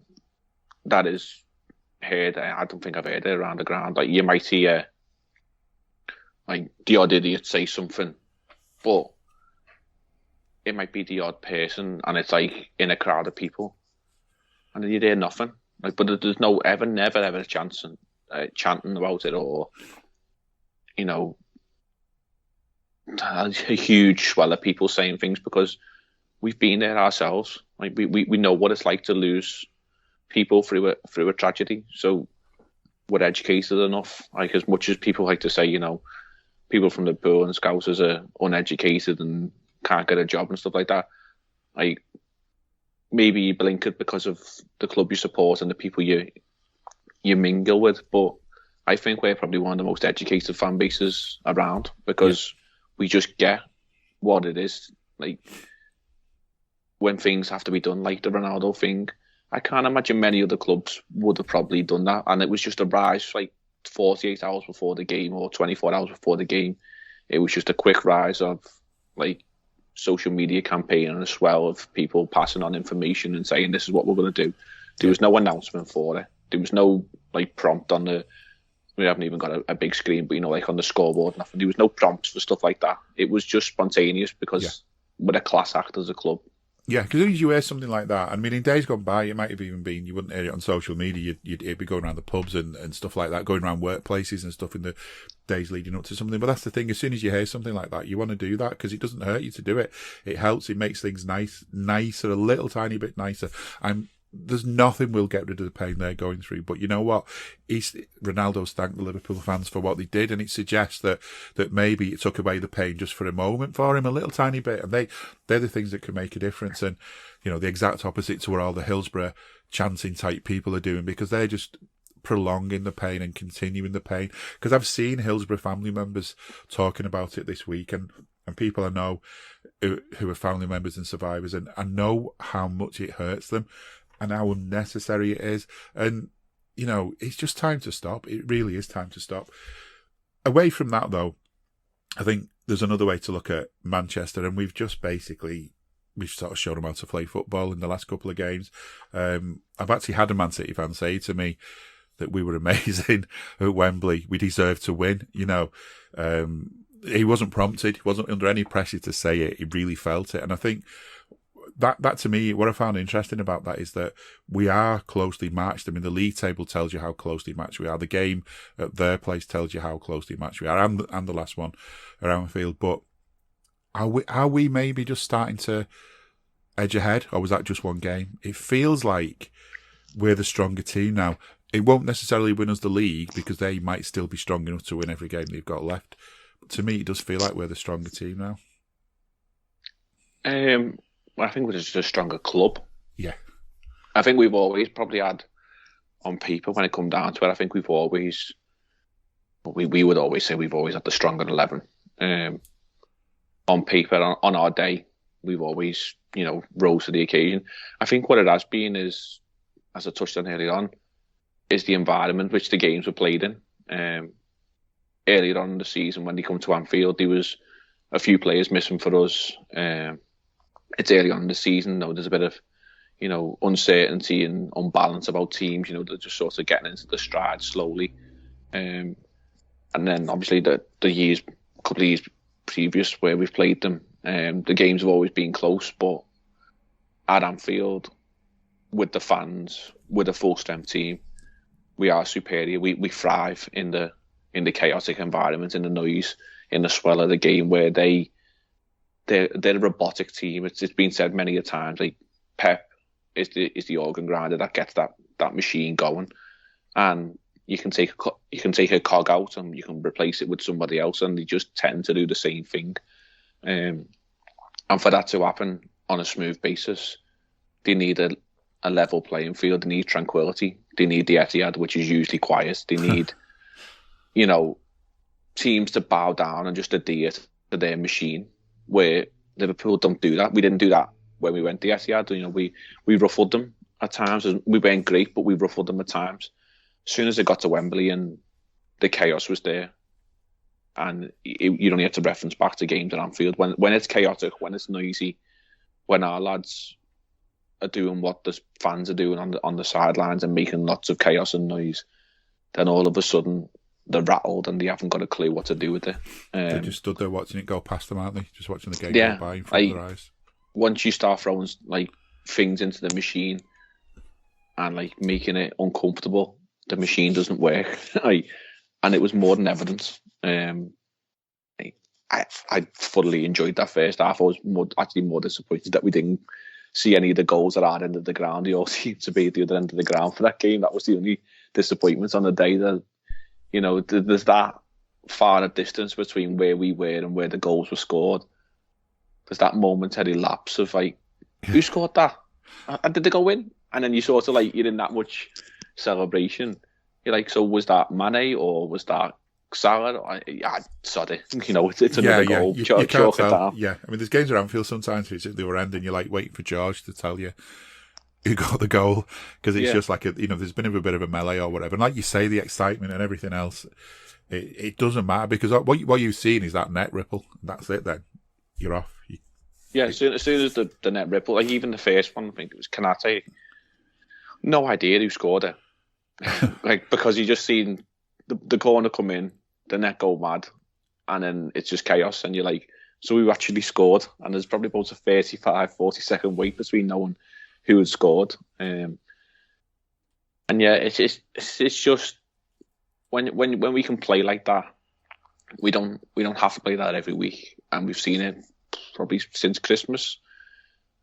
that is heard. I don't think I've heard it around the ground. Like, you might hear like the odd idiot say something, but it might be the odd person, and it's like in a crowd of people, and you hear nothing. Like, but there's never ever a chance chanting about it, or a huge swell of people saying things, because we've been there ourselves. Like, we know what it's like to lose people through a tragedy. So we're educated enough. Like, as much as people like to say, people from Liverpool and Scousers are uneducated and can't get a job and stuff like that. Like, maybe you blink it because of the club you support and the people you mingle with, but I think we're probably one of the most educated fan bases around, because we just get what it is. Like, when things have to be done, like the Ronaldo thing, I can't imagine many other clubs would have probably done that, and it was just a rise like 48 hours before the game or 24 hours before the game. It was just a quick rise of like social media campaign and a swell of people passing on information and saying this is what we're going to do. There was no announcement for it. There was no like prompt on the. We haven't even got a big screen, but like on the scoreboard, nothing. There was no prompts for stuff like that. It was just spontaneous, because we're a class act as a club. Yeah, because as soon as you hear something like that, I mean, in days gone by, it might have even been, you wouldn't hear it on social media, it'd be going around the pubs and stuff like that, going around workplaces and stuff in the days leading up to something. But that's the thing, as soon as you hear something like that, you want to do that, because it doesn't hurt you to do it. It helps, it makes things nicer, a little tiny bit nicer. There's nothing will get rid of the pain they're going through. But you know what? Ronaldo's thanked the Liverpool fans for what they did, and it suggests that maybe it took away the pain just for a moment for him, a little tiny bit. And they're the things that can make a difference. And, the exact opposite to what all the Hillsborough chanting type people are doing, because they're just prolonging the pain and continuing the pain. Because I've seen Hillsborough family members talking about it this week, and people I know who are family members and survivors, and I know how much it hurts them and how unnecessary it is. And, it's just time to stop. It really is time to stop. Away from that, though, I think there's another way to look at Manchester, and we've sort of shown them how to play football in the last couple of games. I've actually had a Man City fan say to me that we were amazing at Wembley. We deserved to win, He wasn't prompted. He wasn't under any pressure to say it. He really felt it. And I think that to me, what I found interesting about that is that we are closely matched. I mean, the league table tells you how closely matched we are. The game at their place tells you how closely matched we are, and the last one at Anfield. But are we maybe just starting to edge ahead, or was that just one game? It feels like we're the stronger team now. It won't necessarily win us the league, because they might still be strong enough to win every game they've got left. But to me, it does feel like we're the stronger team now. I think we're just a stronger club. Yeah. I think we've always probably had, on paper, when it come down to it, I think we would always say we've always had the stronger 11. On paper, on our day, we've always, rose to the occasion. I think what it has been is, as I touched on earlier on, is the environment which the games were played in. Earlier on in the season, when they come to Anfield, there was a few players missing for us. It's early on in the season, though. There's a bit of, uncertainty and unbalance about teams. They're just sort of getting into the stride slowly. And then obviously the couple of years previous where we've played them, the games have always been close. But at Anfield, with the fans, with a full strength team, we are superior. We thrive in the chaotic environment, in the noise, in the swell of the game, where they're a robotic team. It's been said many a times. Like, Pep is the organ grinder that gets that machine going, and you can take a cog out and you can replace it with somebody else, and they just tend to do the same thing. And for that to happen on a smooth basis, they need a level playing field. They need tranquility. They need the Etihad, which is usually quiet. They need, teams to bow down and just adhere to their machine, where Liverpool don't do that. We didn't do that when we went to the Etihad. We ruffled them at times. We weren't great, but we ruffled them at times. As soon as it got to Wembley and the chaos was there, and you only have to reference back to games at Anfield, when it's chaotic, when it's noisy, when our lads are doing what the fans are doing on the sidelines and making lots of chaos and noise, then all of a sudden they're rattled and they haven't got a clue what to do with it. They just stood there watching it go past them, aren't they? Just watching the game Yeah, go by in front of their eyes. Once you start throwing like things into the machine and like making it uncomfortable, the machine doesn't work. And it was more than evidence. I thoroughly enjoyed that first half. I was actually more disappointed that we didn't see any of the goals at our end of the ground. They all seemed to be at the other end of the ground for that game. That was the only disappointment on the day. That, you know, there's that far a distance between where we were and where the goals were scored. There's that momentary lapse of like, who scored that? And did they go in? And then you sort of like, you're in that much celebration. You're like, so was that Mane or was that Salah? Sorry, you know, it's another goal. You can't tell. Yeah, I mean, there's games at Anfield sometimes where it's at the other end and you're like waiting for George to tell you who got the goal, because it's just like, there's been a bit of a melee or whatever. And like you say, the excitement and everything else, it doesn't matter, because what you've seen is that net ripple. That's it then. You're off. As soon as the net ripple, like even the first one, I think it was Kanate, no idea who scored it. Like, because you just seen the corner come in, the net go mad, and then it's just chaos, and you're like, so we actually scored, and there's probably about a 40 second wait between knowing who had scored. And yeah, it's just when we can play like that, we don't have to play that every week, and we've seen it probably since Christmas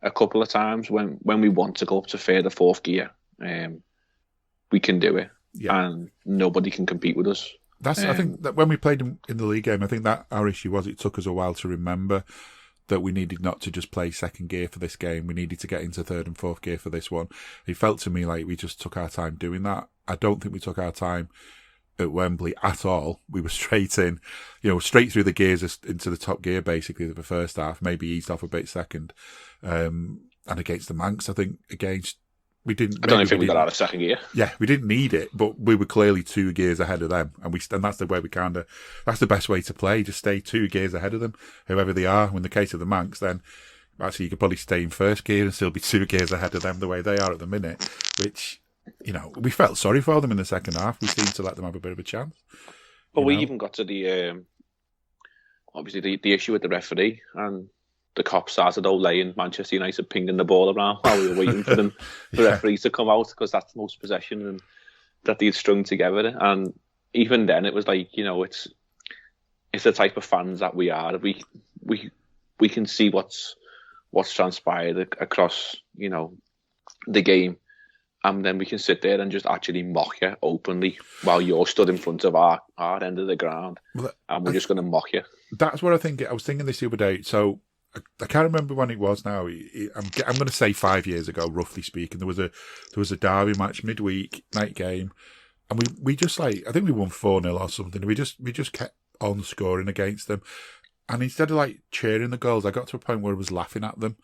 a couple of times. When we want to go up to third or fourth gear, we can do it, and nobody can compete with us. I think that when we played in the league game, I think that our issue was it took us a while to remember that we needed not to just play second gear for this game. We needed to get into third and fourth gear for this one. It felt to me like we just took our time doing that. I don't think we took our time at Wembley at all. We were straight in, straight through the gears into the top gear, basically, the first half, maybe eased off a bit second. And against the Manx, I think, I don't think we got out of second gear. Yeah, we didn't need it, but we were clearly 2 gears ahead of them, and that's the way that's the best way to play. Just stay 2 gears ahead of them, whoever they are. In the case of the Manx, then actually you could probably stay in first gear and still be 2 gears ahead of them the way they are at the minute. Which, we felt sorry for them in the second half. We seemed to let them have a bit of a chance. But we even got to the obviously the issue with the referee, and the cops started laying Manchester United pinging the ball around while we were waiting for the referee to come out, because that's most possession and that they'd strung together. And even then, it was like, it's the type of fans that we are. We can see what's transpired across the game, and then we can sit there and just actually mock you openly while you're stood in front of our end of the ground, and we're just going to mock you. That's what I was thinking this the other day. So I can't remember when it was now. I'm going to say 5 years ago, roughly speaking. There was a derby match, midweek night game, and we just I think we won 4-0 or something. We just kept on scoring against them, and instead of cheering the goals, I got to a point where I was laughing at them,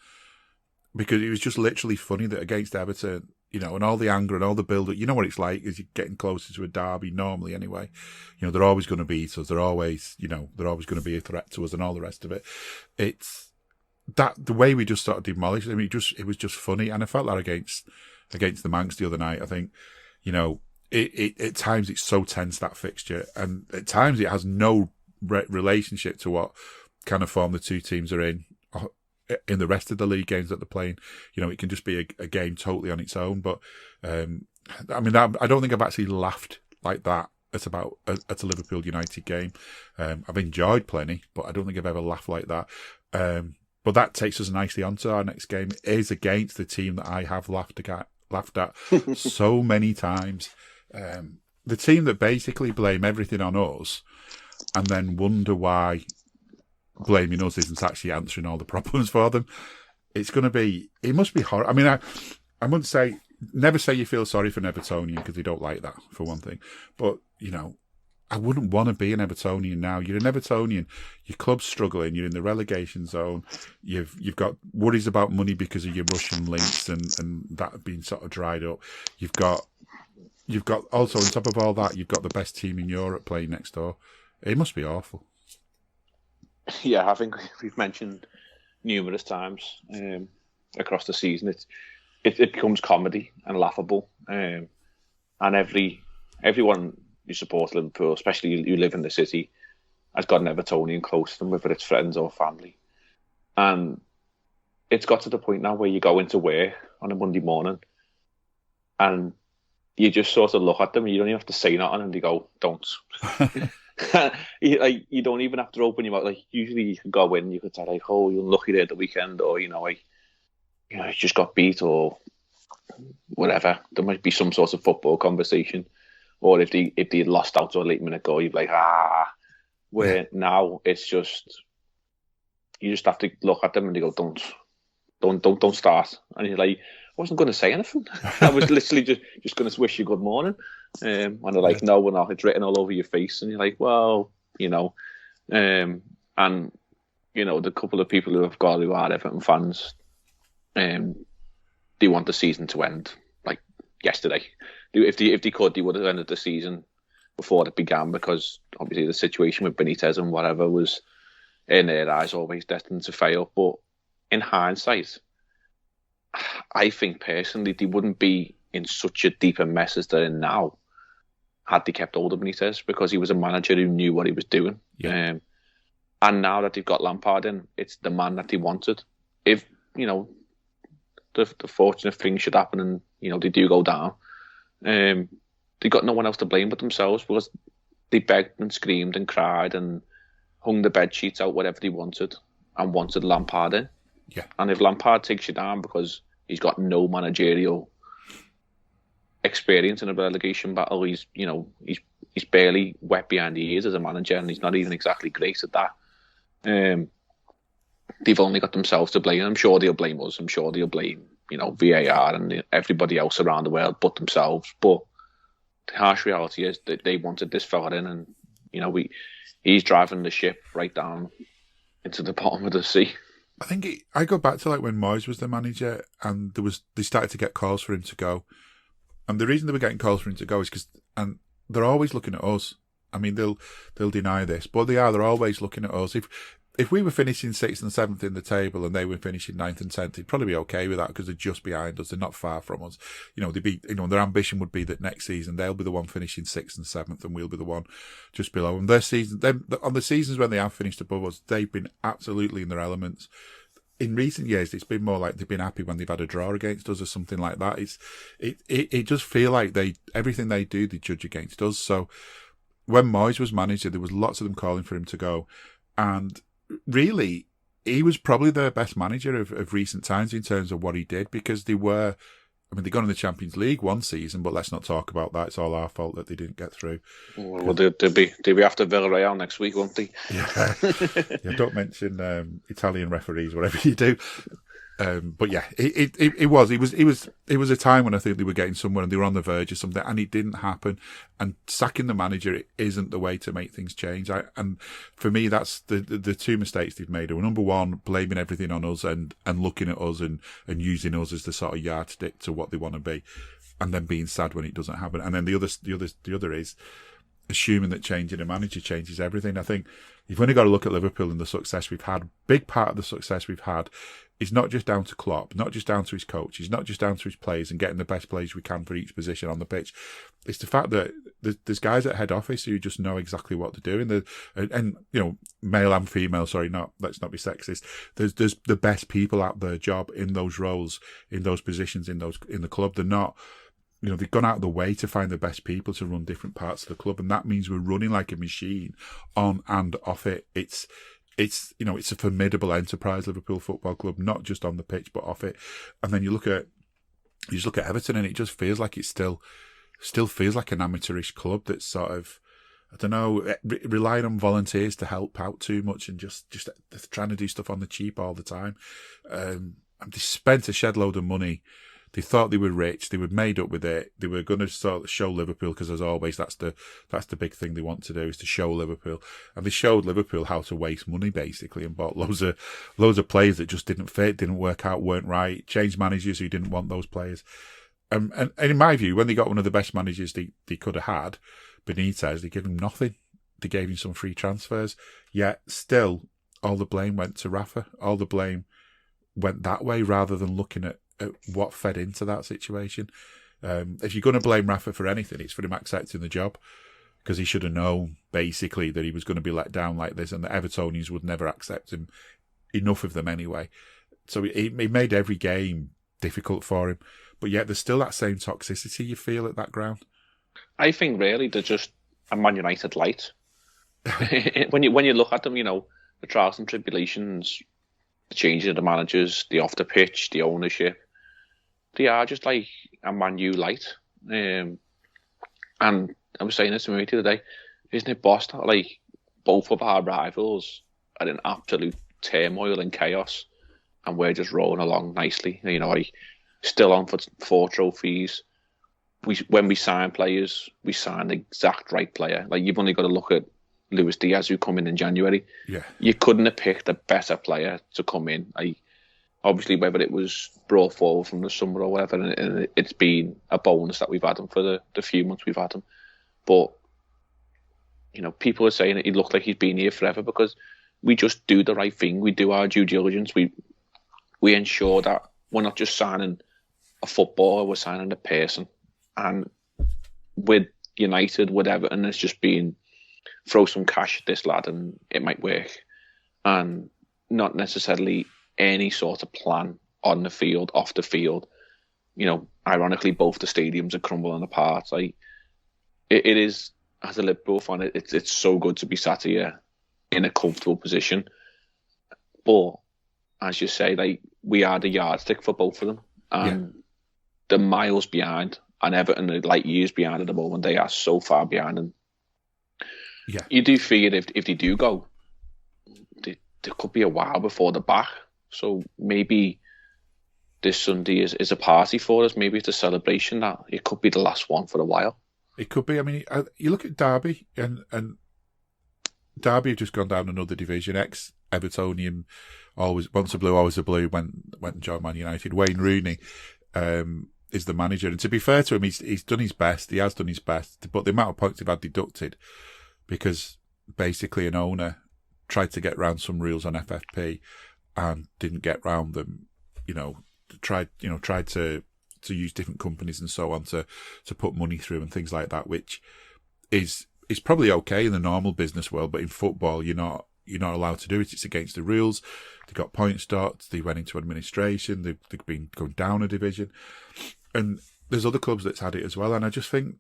because it was just literally funny that against Everton, and all the anger and all the build-up, you know what it's like as you're getting closer to a derby normally anyway. They're always going to beat us. They're always going to be a threat to us and all the rest of it. It's that the way we just sort of demolished. I mean, it was just funny, and I felt that against the Manx the other night. I think, at times it's so tense, that fixture, and at times it has no relationship to what kind of form the two teams are in the rest of the league games that they're playing. It can just be a game totally on its own. But I mean, I don't think I've actually laughed like that at a Liverpool United game. I've enjoyed plenty, but I don't think I've ever laughed like that. But that takes us nicely onto our next game. It is against the team that I have laughed at so many times. The team that basically blame everything on us and then wonder why blaming us isn't actually answering all the problems for them. It must be horrible. I mean, I wouldn't say, never say you feel sorry for an Evertonian, because they don't like that, for one thing. But, I wouldn't want to be an Evertonian now. You're an Evertonian. Your club's struggling. You're in the relegation zone. You've got worries about money because of your Russian links and that being sort of dried up. You've got also, on top of all that, you've got the best team in Europe playing next door. It must be awful. Yeah, I think we've mentioned numerous times across the season. it becomes comedy and laughable. And everyone who supports Liverpool, especially who live in the city, has got an Evertonian close to them, whether it's friends or family. And it's got to the point now where you go into work on a Monday morning and you just sort of look at them, and you don't even have to say nothing, and they go, "Don't." You don't even have to open your mouth. Like, usually you could go in, you could say like, "Oh, you're lucky there at the weekend," or you just got beat, or whatever. There might be some sort of football conversation, or if they had lost out to a late minute goal, you'd be like, "Ah." Where now it's just, you just have to look at them and they go, "Don't start," and you're like, I wasn't going to say anything. I was literally just going to wish you good morning. And they're like, "No, we're not. It's written all over your face." And you're like, well, and, the couple of people who have got, who are Everton fans, they want the season to end like yesterday. If they could, they would have ended the season before it began, because obviously the situation with Benitez and whatever was, in their eyes, always destined to fail. But in hindsight, I think personally they wouldn't be in such a deeper mess as they're in now had they kept hold of Benitez, because he was a manager who knew what he was doing. Yeah. And now that they've got Lampard in, it's the man that they wanted. If, the fortunate thing should happen and, they do go down, they got no one else to blame but themselves, because they begged and screamed and cried and hung the bed sheets out, whatever they wanted, and wanted Lampard in. Yeah. And if Lampard takes you down because he's got no managerial experience in a relegation battle, he's barely wet behind the ears as a manager, and he's not even exactly great at that. They've only got themselves to blame. I'm sure they'll blame us. I'm sure they'll blame, VAR and everybody else around the world but themselves. But the harsh reality is that they wanted this fella in, and he's driving the ship right down into the bottom of the sea. I think I go back to like when Moyes was the manager, and they started to get calls for him to go, and the reason they were getting calls for him to go is because, and they're always looking at us. I mean, they'll deny this, but they're always looking at us. If we were finishing 6th and 7th in the table and they were finishing 9th and 10th, they'd probably be okay with that, because they're just behind us. They're not far from us. They'd be, their ambition would be that next season they'll be the one finishing 6th and 7th, and we'll be the one just below them. On the seasons when they have finished above us, they've been absolutely in their elements. In recent years, it's been more like they've been happy when they've had a draw against us or something like that. It just feel like everything they do, they judge against us. So when Moyes was manager, there was lots of them calling for him to go, and really, he was probably the best manager of recent times in terms of what he did, because they got in the Champions League one season, but let's not talk about that. It's all our fault that they didn't get through. Well, they'll be after Villarreal next week, won't they? Yeah, don't mention Italian referees, whatever you do. But yeah, it was a time when I think they were getting somewhere and they were on the verge of something, and it didn't happen. And sacking the manager isn't the way to make things change. And for me, that's the two mistakes they've made. Number one, blaming everything on us and looking at us and using us as the sort of yardstick to what they want to be, and then being sad when it doesn't happen. And then the other is assuming that changing a manager changes everything. I think you've only got to look at Liverpool and the success we've had. Big part of the success we've had is not just down to Klopp, not just down to his coach, it's not just down to his players and getting the best players we can for each position on the pitch. It's the fact that there's guys at head office who just know exactly what they're doing. And male and female, let's not be sexist. There's the best people at their job in those roles, in those positions, in the club. They're not, they've gone out of the way to find the best people to run different parts of the club, and that means we're running like a machine on and off it. It's a formidable enterprise, Liverpool Football Club, not just on the pitch but off it. And then you just look at Everton, and it just feels like it still feels like an amateurish club that's sort of, I don't know, relying on volunteers to help out too much and just trying to do stuff on the cheap all the time. And they spent a shed load of money. They thought they were rich. They were made up with it. They were going to sort of show Liverpool, because as always, that's the big thing they want to do, is to show Liverpool. And they showed Liverpool how to waste money, basically, and bought loads of players that just didn't fit, didn't work out, weren't right. Changed managers who didn't want those players. And in my view, when they got one of the best managers they could have had, Benitez, they gave him nothing. They gave him some free transfers. Yet still, all the blame went to Rafa. All the blame went that way, rather than looking at what fed into that situation. If you're going to blame Rafa for anything, it's for him accepting the job, because he should have known basically that he was going to be let down like this, and the Evertonians would never accept him. Enough of them anyway. So he made every game difficult for him, but yet there's still that same toxicity you feel at that ground. I think really they're just a Man United light. when you look at them, the trials and tribulations, the changes of the managers, the off the pitch, the ownership, they are just like a Man U light. And I was saying this to me the other day, isn't it boss that like both of our rivals are in absolute turmoil and chaos, and we're just rolling along nicely. Like still on for 4 trophies. When we sign players, we sign the exact right player. Like you've only got to look at Luis Diaz, who come in January. Yeah, you couldn't have picked a better player to come in. Obviously, whether it was brought forward from the summer or whatever, and it's been a bonus that we've had him for the few months we've had him. But people are saying that he looked like he's been here forever because we just do the right thing. We do our due diligence. We ensure that we're not just signing a footballer, we're signing a person. And with United, whatever, and it's just been throw some cash at this lad and it might work. And not necessarily any sort of plan on the field, off the field. Ironically, both the stadiums are crumbling apart. It is, as a Liverpool fan, it's so good to be sat here in a comfortable position. But as you say, we are the yardstick for both of them, and they're miles behind. And Everton are like years behind at the moment. They are so far behind, and you do fear if they do go, there could be a while before they're back. So maybe this Sunday is a party for us. Maybe it's a celebration that it could be the last one for a while. It could be. I mean, you look at Derby, and Derby have just gone down another division. Ex-Evertonian, always once a blue, always a blue. Went and joined Man United. Wayne Rooney is the manager, and to be fair to him, he's done his best. He has done his best, but the amount of points they've had deducted because basically an owner tried to get round some rules on FFP and didn't get round them. Tried to use different companies and so on to put money through and things like that, which is probably okay in the normal business world, but in football you're not allowed to do it. It's against the rules. They got points docked. They went into administration. They've been going down a division, and there's other clubs that's had it as well. And I just think,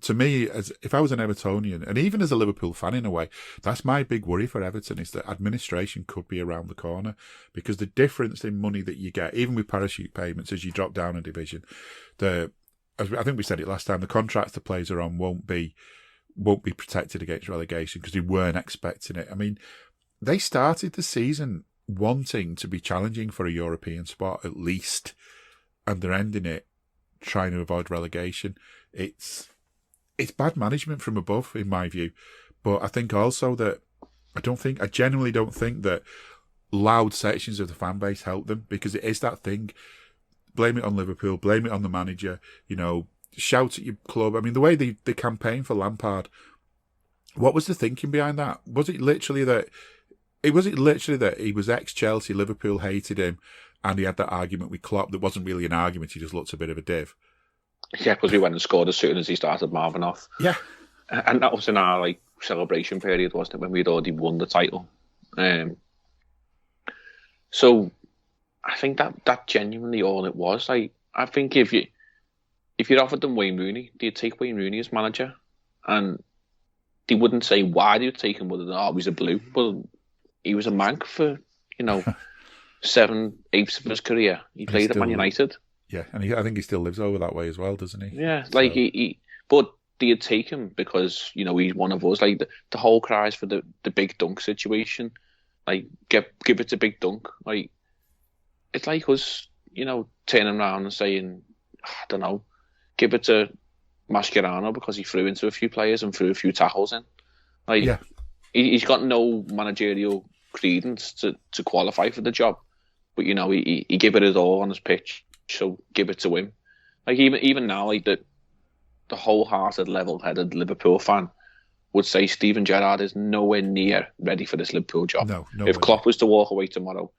to me, as if I was an Evertonian, and even as a Liverpool fan in a way, that's my big worry for Everton, is that administration could be around the corner, because the difference in money that you get, even with parachute payments as you drop down a division, as I think we said it last time, the contracts the players are on won't be protected against relegation because they weren't expecting it. I mean, they started the season wanting to be challenging for a European spot at least, and they're ending it trying to avoid relegation. It's bad management from above, in my view. But I think also that I genuinely don't think that loud sections of the fan base help them, because it is that thing. Blame it on Liverpool, blame it on the manager, shout at your club. I mean, the way they campaigned for Lampard, what was the thinking behind that? Was it literally that he was ex-Chelsea, Liverpool hated him, and he had that argument with Klopp that wasn't really an argument, he just looked a bit of a div? Yeah, because we went and scored as soon as he started marving off. Yeah. And that was in our celebration period, wasn't it, when we'd already won the title. So I think that genuinely all it was. I think if you'd offered them Wayne Rooney, they'd take Wayne Rooney as manager, and they wouldn't say why they'd take him, whether he was a blue. But he was a mank for 7/8 of his career. He played at Man United. Yeah, and I think he still lives over that way as well, doesn't he? Yeah, but they'd take him because he's one of us. The whole cries for the big dunk situation. Give it to Big Dunk. It's like us, turning around and saying, I don't know, give it to Mascherano because he threw into a few players and threw a few tackles in. He's got no managerial credence to qualify for the job, but he gave it his all on his pitch, so give it to him. Even now, the wholehearted, level-headed Liverpool fan would say Steven Gerrard is nowhere near ready for this Liverpool job. No if Klopp was to walk away tomorrow,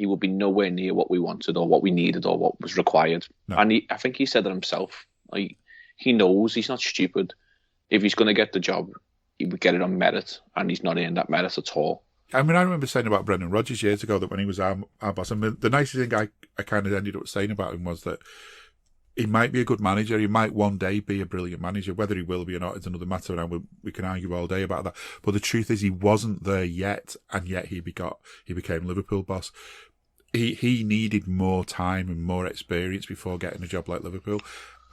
he would be nowhere near what we wanted or what we needed or what was required. No. And I think he said it himself. Like, he knows, he's not stupid. If he's going to get the job, he would get it on merit, and he's not earned that merit at all. I mean, I remember saying about Brendan Rodgers years ago that when he was our boss, and the nicest thing I kind of ended up saying about him was that he might be a good manager. He might one day be a brilliant manager. Whether he will be or not is another matter, and we can argue all day about that. But the truth is, he wasn't there yet, and yet he became Liverpool boss. He needed more time and more experience before getting a job like Liverpool,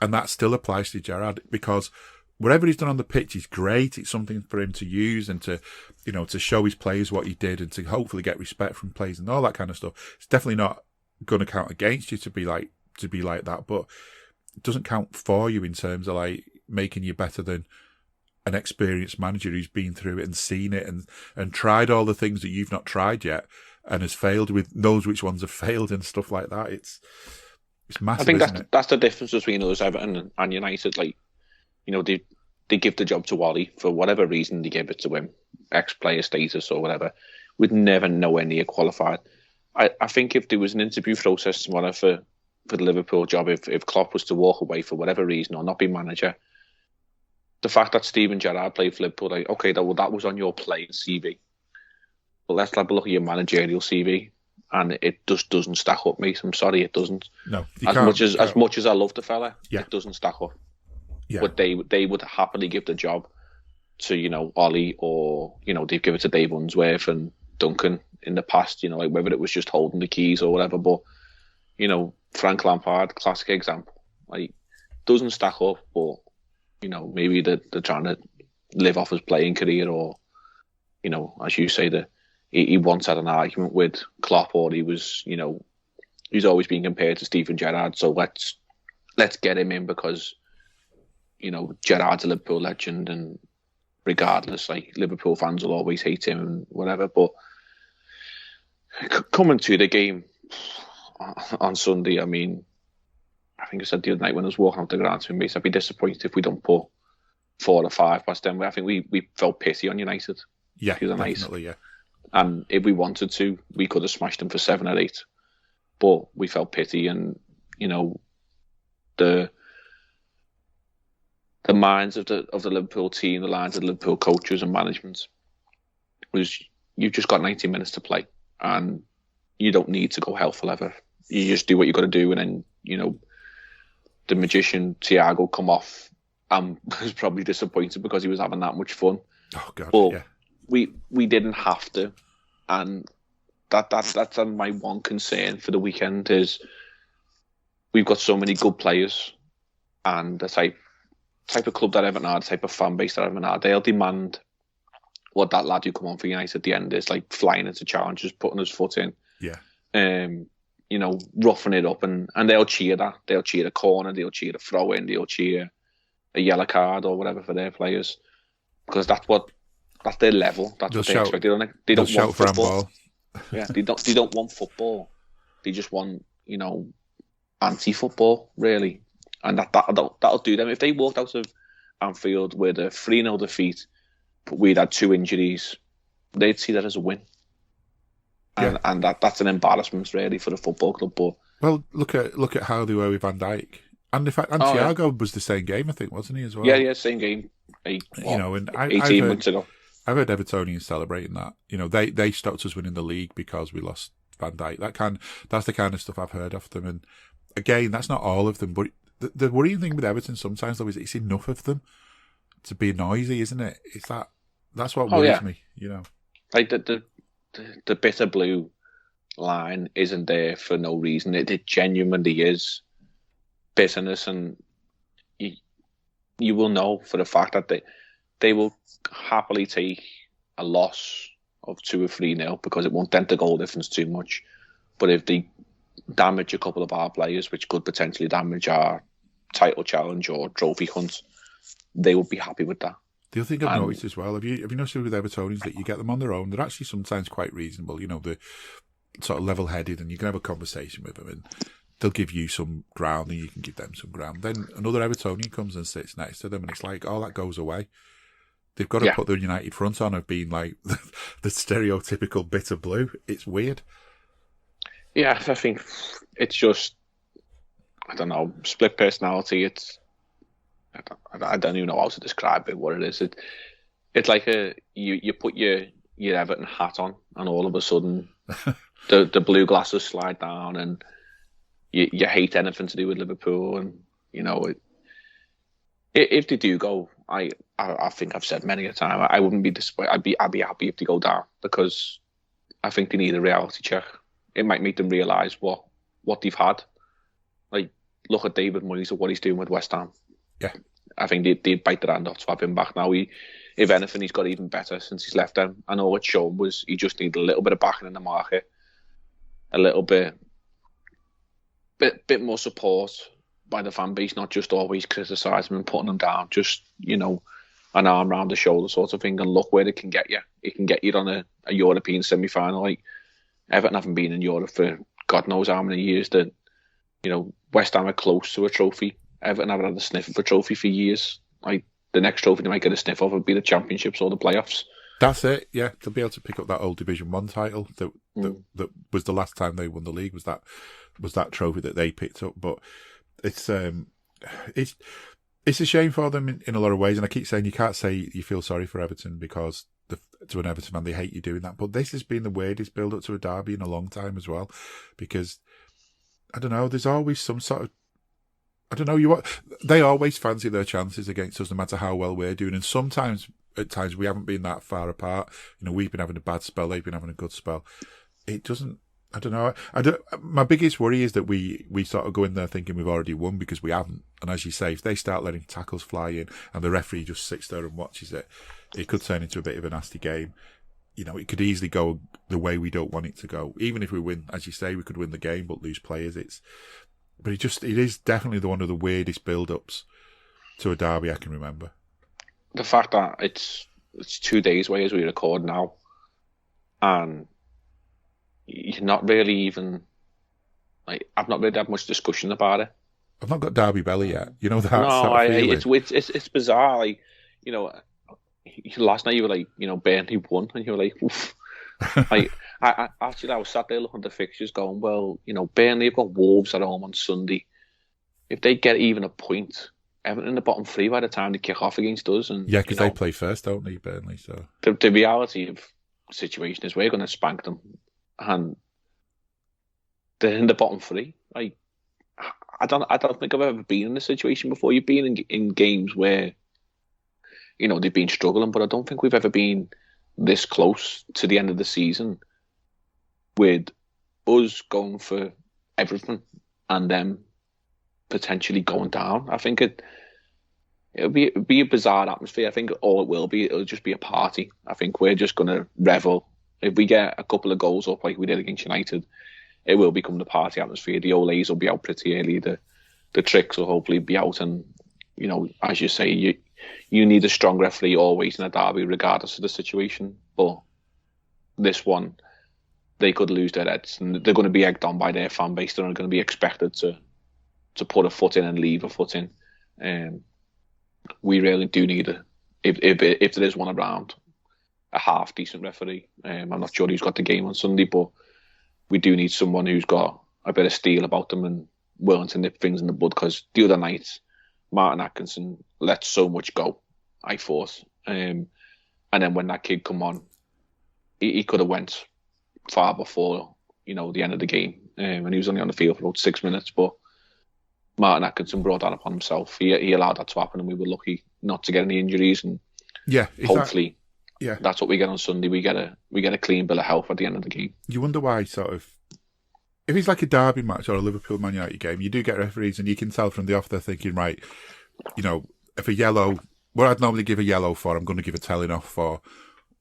and that still applies to Gerrard, because whatever he's done on the pitch is great. It's something for him to use and to, to show his players what he did and to hopefully get respect from players and all that kind of stuff. It's definitely not going to count against you to be like that, but it doesn't count for you in terms of like making you better than an experienced manager who's been through it and seen it and tried all the things that you've not tried yet and has failed with, knows which ones have failed and stuff like that. It's massive. I think that's the difference between us, Everton and United. Like, they give the job to Wally for whatever reason. They give it to him, ex-player status or whatever. We'd never nowhere near qualified. I think if there was an interview process tomorrow for the Liverpool job, if Klopp was to walk away for whatever reason or not be manager, the fact that Steven Gerrard played for Liverpool, like, okay, that was on your playing CV. But let's have a look at your managerial CV, and it just doesn't stack up, mate. I'm sorry, it doesn't. No, as much as I love the fella, yeah. It doesn't stack up. Yeah. But they would happily give the job to, Ollie, or, they'd give it to Dave Unsworth and Duncan in the past, like whether it was just holding the keys or whatever. But, Frank Lampard, classic example, like, doesn't stack up, but, maybe they're trying to live off his playing career, or, as you say, he once had an argument with Klopp, or he was, he's always been compared to Steven Gerrard, so let's get him in because, Gerrard's a Liverpool legend, and regardless, like, Liverpool fans will always hate him and whatever. But coming to the game on Sunday, I mean, I think I said the other night when I was walking out the ground to me, I'd be disappointed if we don't put 4 or 5 past them. I think we felt pity on United. Yeah, definitely, yeah. And if we wanted to, we could have smashed them for 7 or 8. But we felt pity, and, the minds of the Liverpool team, the minds of the Liverpool coaches and management was, you've just got 90 minutes to play, and you don't need to go hell for leather. You just do what you got to do, and then, the magician Thiago come off and was probably disappointed because he was having that much fun. Oh God, but yeah. We didn't have to, and that's my one concern for the weekend is we've got so many good players, and the type of club that Everton are, the type of fan base that Everton are, they'll demand what that lad who come on for United at the end is, like flying into challenges, putting his foot in. Yeah. Roughing it up, and they'll cheer that. They'll cheer a corner, they'll cheer a throw in, they'll cheer a yellow card or whatever for their players, because that's their level. That's what they expect. They don't want football. Yeah, they don't want football. They just want, anti-football, really. And that'll do them. If they walked out of Anfield with a 3-0 defeat, but we'd had 2 injuries, they'd see that as a win. And that's an embarrassment, really, for the football club. But well, look at how they were with Van Dijk, and in fact, Thiago was the same game, I think, wasn't he as well? Yeah, same game. 18 months ago. I've heard Evertonians celebrating that. They stopped us winning the league because we lost Van Dijk. That's the kind of stuff I've heard of them. And again, that's not all of them, but the worrying thing with Everton sometimes, though, is it's enough of them to be noisy, isn't it? That's what worries me. Like the bitter blue line isn't there for no reason. It genuinely is bitterness, and you will know for the fact that they will happily take a loss of 2 or 3-0 because it won't dent the goal difference too much. But if they damage a couple of our players, which could potentially damage our title challenge or trophy hunt, they would be happy with that. The other thing I've noticed as well, have you noticed with Evertonians that you get them on their own? They're actually sometimes quite reasonable. They're sort of level-headed, and you can have a conversation with them, and they'll give you some ground, and you can give them some ground. Then another Evertonian comes and sits next to them, and it's like, all that goes away. They've got to put the United front on of being like the stereotypical bitter blue. It's weird. Yeah, I think it's just, I don't know, split personality. I don't even know how to describe it. What it is, it's like you put your Everton hat on, and all of a sudden the blue glasses slide down, and you hate anything to do with Liverpool, and if they do go, I think I've said many a time, I wouldn't be disappointed. I'd be happy if they go down, because I think they need a reality check. It might make them realise what they've had. Like, look at David Moyes and what he's doing with West Ham. Yeah, I think they'd bite their hand off to have him back now. If anything, he's got even better since he's left them. And all it's shown was he just needed a little bit of backing in the market, a little bit more support by the fan base, not just always criticising and putting them down. Just, an arm round the shoulder sort of thing, and look where it can get you. It can get you on a European semi-final. Like, Everton haven't been in Europe for God knows how many years. That, West Ham are close to a trophy. Everton haven't had a sniff of a trophy for years. Like, the next trophy they might get a sniff of would be the Championships or the playoffs. That's it. Yeah, to be able to pick up that old Division 1 title that was the last time they won the league, was that trophy that they picked up. But it's a shame for them in a lot of ways. And I keep saying, you can't say you feel sorry for Everton, because to an Everton fan, they hate you doing that. But this has been the weirdest build up to a derby in a long time as well, because I don't know, there's always some sort of, I don't know, they always fancy their chances against us, no matter how well we're doing. And at times we haven't been that far apart. We've been having a bad spell, they've been having a good spell. It doesn't, I don't know. My biggest worry is that we sort of go in there thinking we've already won, because we haven't. And as you say, if they start letting tackles fly in and the referee just sits there and watches it, it could turn into a bit of a nasty game. It could easily go the way we don't want it to go. Even if we win, as you say, we could win the game but lose players. But it is definitely one of the weirdest build-ups to a derby I can remember. The fact that it's 2 days away as we record now, and you're not really even, like, I've not really had much discussion about it. I've not got derby belly yet. You know that. No, it's bizarre. Like, last night you were like, Burnley won, and you were like, oof. Like, I was sat there looking at the fixtures, going, well, Burnley have got Wolves at home on Sunday. If they get even a point, Everton in the bottom three by the time they kick off against us, and yeah, because they play first, don't they, Burnley? So the reality of the situation is we're going to spank them, and they're in the bottom three. Like, I don't think I've ever been in this situation before. You've been in games where they've been struggling, but I don't think we've ever been this close to the end of the season with us going for everything and them potentially going down. I think it'll be a bizarre atmosphere. I think all it will be, it'll just be a party. I think we're just going to revel. If we get a couple of goals up like we did against United, it will become the party atmosphere. The Olays will be out pretty early. The tricks will hopefully be out, and as you say, you need a strong referee always in a derby, regardless of the situation. But this one, they could lose their heads, and they're going to be egged on by their fan base. They're not going to be expected to put a foot in and leave a foot in. We really do need if there is one around, a half decent referee. I'm not sure who's got the game on Sunday, but we do need someone who's got a bit of steel about them and willing to nip things in the bud. Because the other night, Martin Atkinson let so much go, I thought. And then when that kid come on, he could have went far before the end of the game. And he was only on the field for about 6 minutes, but Martin Atkinson brought that upon himself. He allowed that to happen, and we were lucky not to get any injuries. And hopefully, that's what we get on Sunday. We get a clean bill of health at the end of the game. You wonder why, sort of, if it's like a derby match or a Liverpool Man United game, you do get referees, and you can tell from the off they're thinking, right, if a yellow, what I'd normally give a yellow for, I'm going to give a telling off for.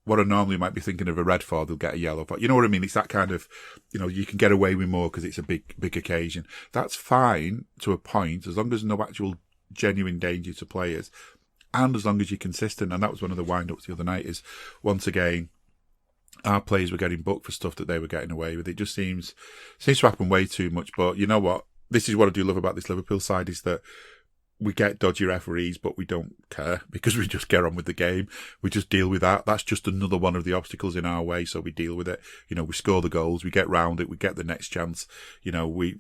What I normally might be thinking of a red for, they'll get a yellow for. You know what I mean? It's that kind of, you can get away with more because it's a big occasion. That's fine to a point, as long as there's no actual genuine danger to players, and as long as you're consistent. And that was one of the wind-ups the other night, is once again, our players were getting booked for stuff that they were getting away with. It just seems to happen way too much. But you know what? This is what I do love about this Liverpool side, is that we get dodgy referees, but we don't care because we just get on with the game. We just deal with that. That's just another one of the obstacles in our way, so we deal with it. We score the goals, we get round it, we get the next chance. We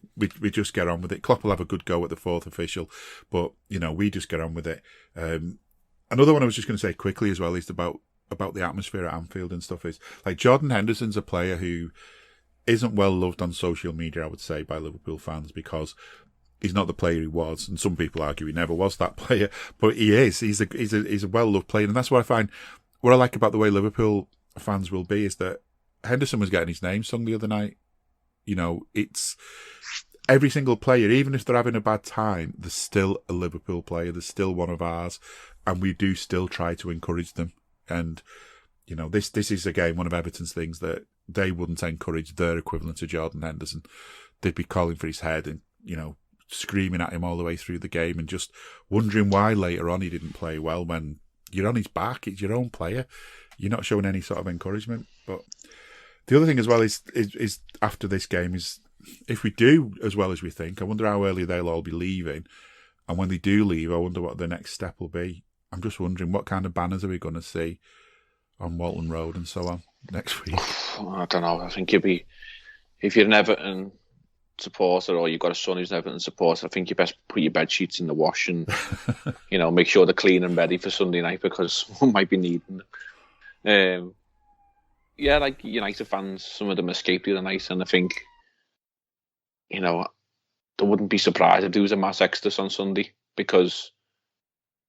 just get on with it. Klopp will have a good go at the fourth official, but, we just get on with it. Another one I was just going to say quickly as well is about the atmosphere at Anfield and stuff is, like, Jordan Henderson's a player who isn't well loved on social media, I would say, by Liverpool fans because he's not the player he was, and some people argue he never was that player, but he is. He's a well-loved player, and that's what I find. What I like about the way Liverpool fans will be is that Henderson was getting his name sung the other night. It's every single player, even if they're having a bad time, there's still a Liverpool player. There's still one of ours, and we do still try to encourage them. And this is again one of Everton's things that they wouldn't encourage their equivalent to Jordan Henderson. They'd be calling for his head and screaming at him all the way through the game and just wondering why later on he didn't play well when you're on his back. It's your own player. You're not showing any sort of encouragement. But the other thing as well is after this game is if we do as well as we think, I wonder how early they'll all be leaving. And when they do leave, I wonder what the next step will be. I'm just wondering what kind of banners are we going to see on Walton Road and so on next week. I don't know. I think if you're an Everton supporter or you've got a son who's an Everton supporter, I think you best put your bed sheets in the wash and make sure they're clean and ready for Sunday night because one might be needing them. Like United fans, some of them escaped the other night, and I think they wouldn't be surprised if there was a mass exodus on Sunday because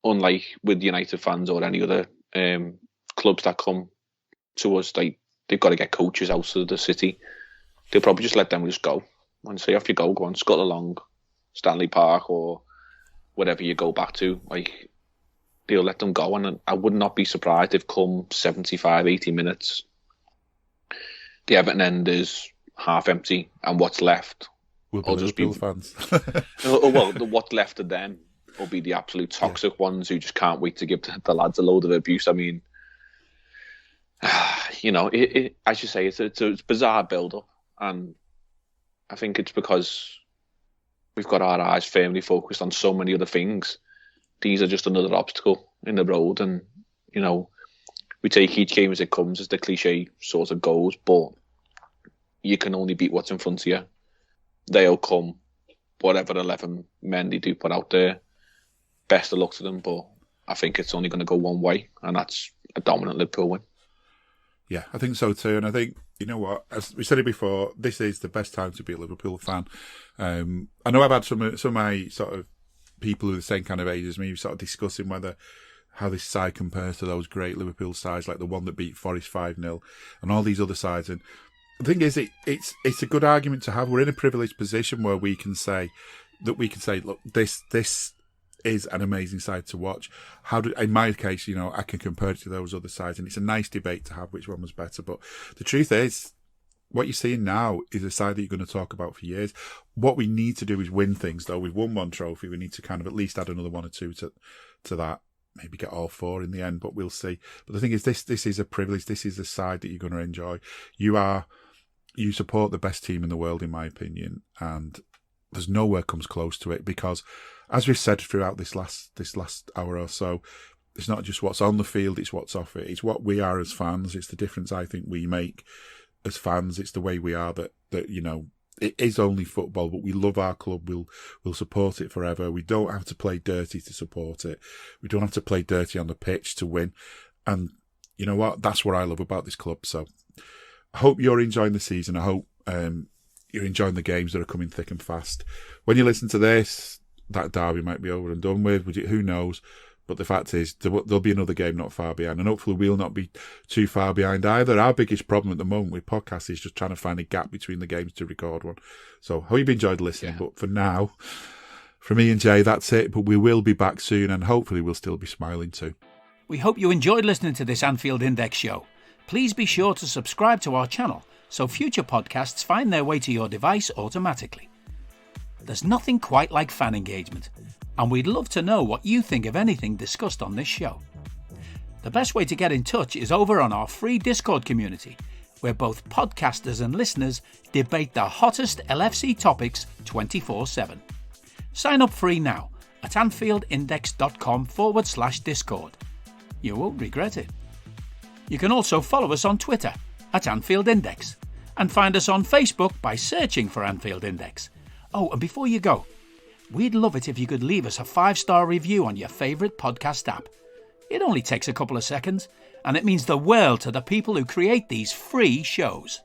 unlike with United fans or any other clubs that come to us, they've got to get coaches out of the city. They'll probably just let them just go. And say, off you go on, scuttle along Stanley Park or whatever you go back to. Like, they'll let them go. And I would not be surprised if come 75, 80 minutes, the Everton end is half empty and what's left will be Liverpool fans. What's left of them will be the absolute toxic ones who just can't wait to give the lads a load of abuse. I mean, as you say, it's a bizarre build-up. And I think it's because we've got our eyes firmly focused on so many other things. These are just another obstacle in the road. And, we take each game as it comes, as the cliche sort of goes. But you can only beat what's in front of you. They'll come, whatever 11 men they do put out there. Best of luck to them. But I think it's only going to go one way. And that's a dominant Liverpool win. Yeah, I think so too. And I think, you know what, as we said it before, this is the best time to be a Liverpool fan. I know I've had some of my sort of people who are the same kind of age as me sort of discussing how this side compares to those great Liverpool sides, like the one that beat Forest 5-0 and all these other sides. And the thing is, it's a good argument to have. We're in a privileged position where we can say, look, this is an amazing side to watch. In my case, I can compare it to those other sides, and it's a nice debate to have which one was better. But the truth is, what you're seeing now is a side that you're going to talk about for years. What we need to do is win things, though. We've won one trophy. We need to kind of at least add another one or two to that. Maybe get all four in the end, but we'll see. But the thing is, this is a privilege. This is a side that you're going to enjoy. You support the best team in the world, in my opinion, and there's nowhere comes close to it because, as we've said throughout this last hour or so, it's not just what's on the field, it's what's off it. It's what we are as fans. It's the difference I think we make as fans. It's the way we are that it is only football, but we love our club. We'll support it forever. We don't have to play dirty to support it. We don't have to play dirty on the pitch to win. And you know what? That's what I love about this club. So I hope you're enjoying the season. I hope you're enjoying the games that are coming thick and fast. When you listen to this, that derby might be over and done with. Who knows? But the fact is, there'll be another game not far behind. And hopefully we'll not be too far behind either. Our biggest problem at the moment with podcasts is just trying to find a gap between the games to record one. So hope you've enjoyed listening. Yeah. But for now, from me and Jay, that's it. But we will be back soon, and hopefully we'll still be smiling too. We hope you enjoyed listening to this Anfield Index show. Please be sure to subscribe to our channel so future podcasts find their way to your device automatically. There's nothing quite like fan engagement, and we'd love to know what you think of anything discussed on this show. The best way to get in touch is over on our free Discord community, where both podcasters and listeners debate the hottest LFC topics 24/7. Sign up free now at AnfieldIndex.com/Discord. You won't regret it. You can also follow us on Twitter at Anfield Index and find us on Facebook by searching for Anfield Index. Oh, and before you go, we'd love it if you could leave us a 5-star review on your favourite podcast app. It only takes a couple of seconds, and it means the world to the people who create these free shows.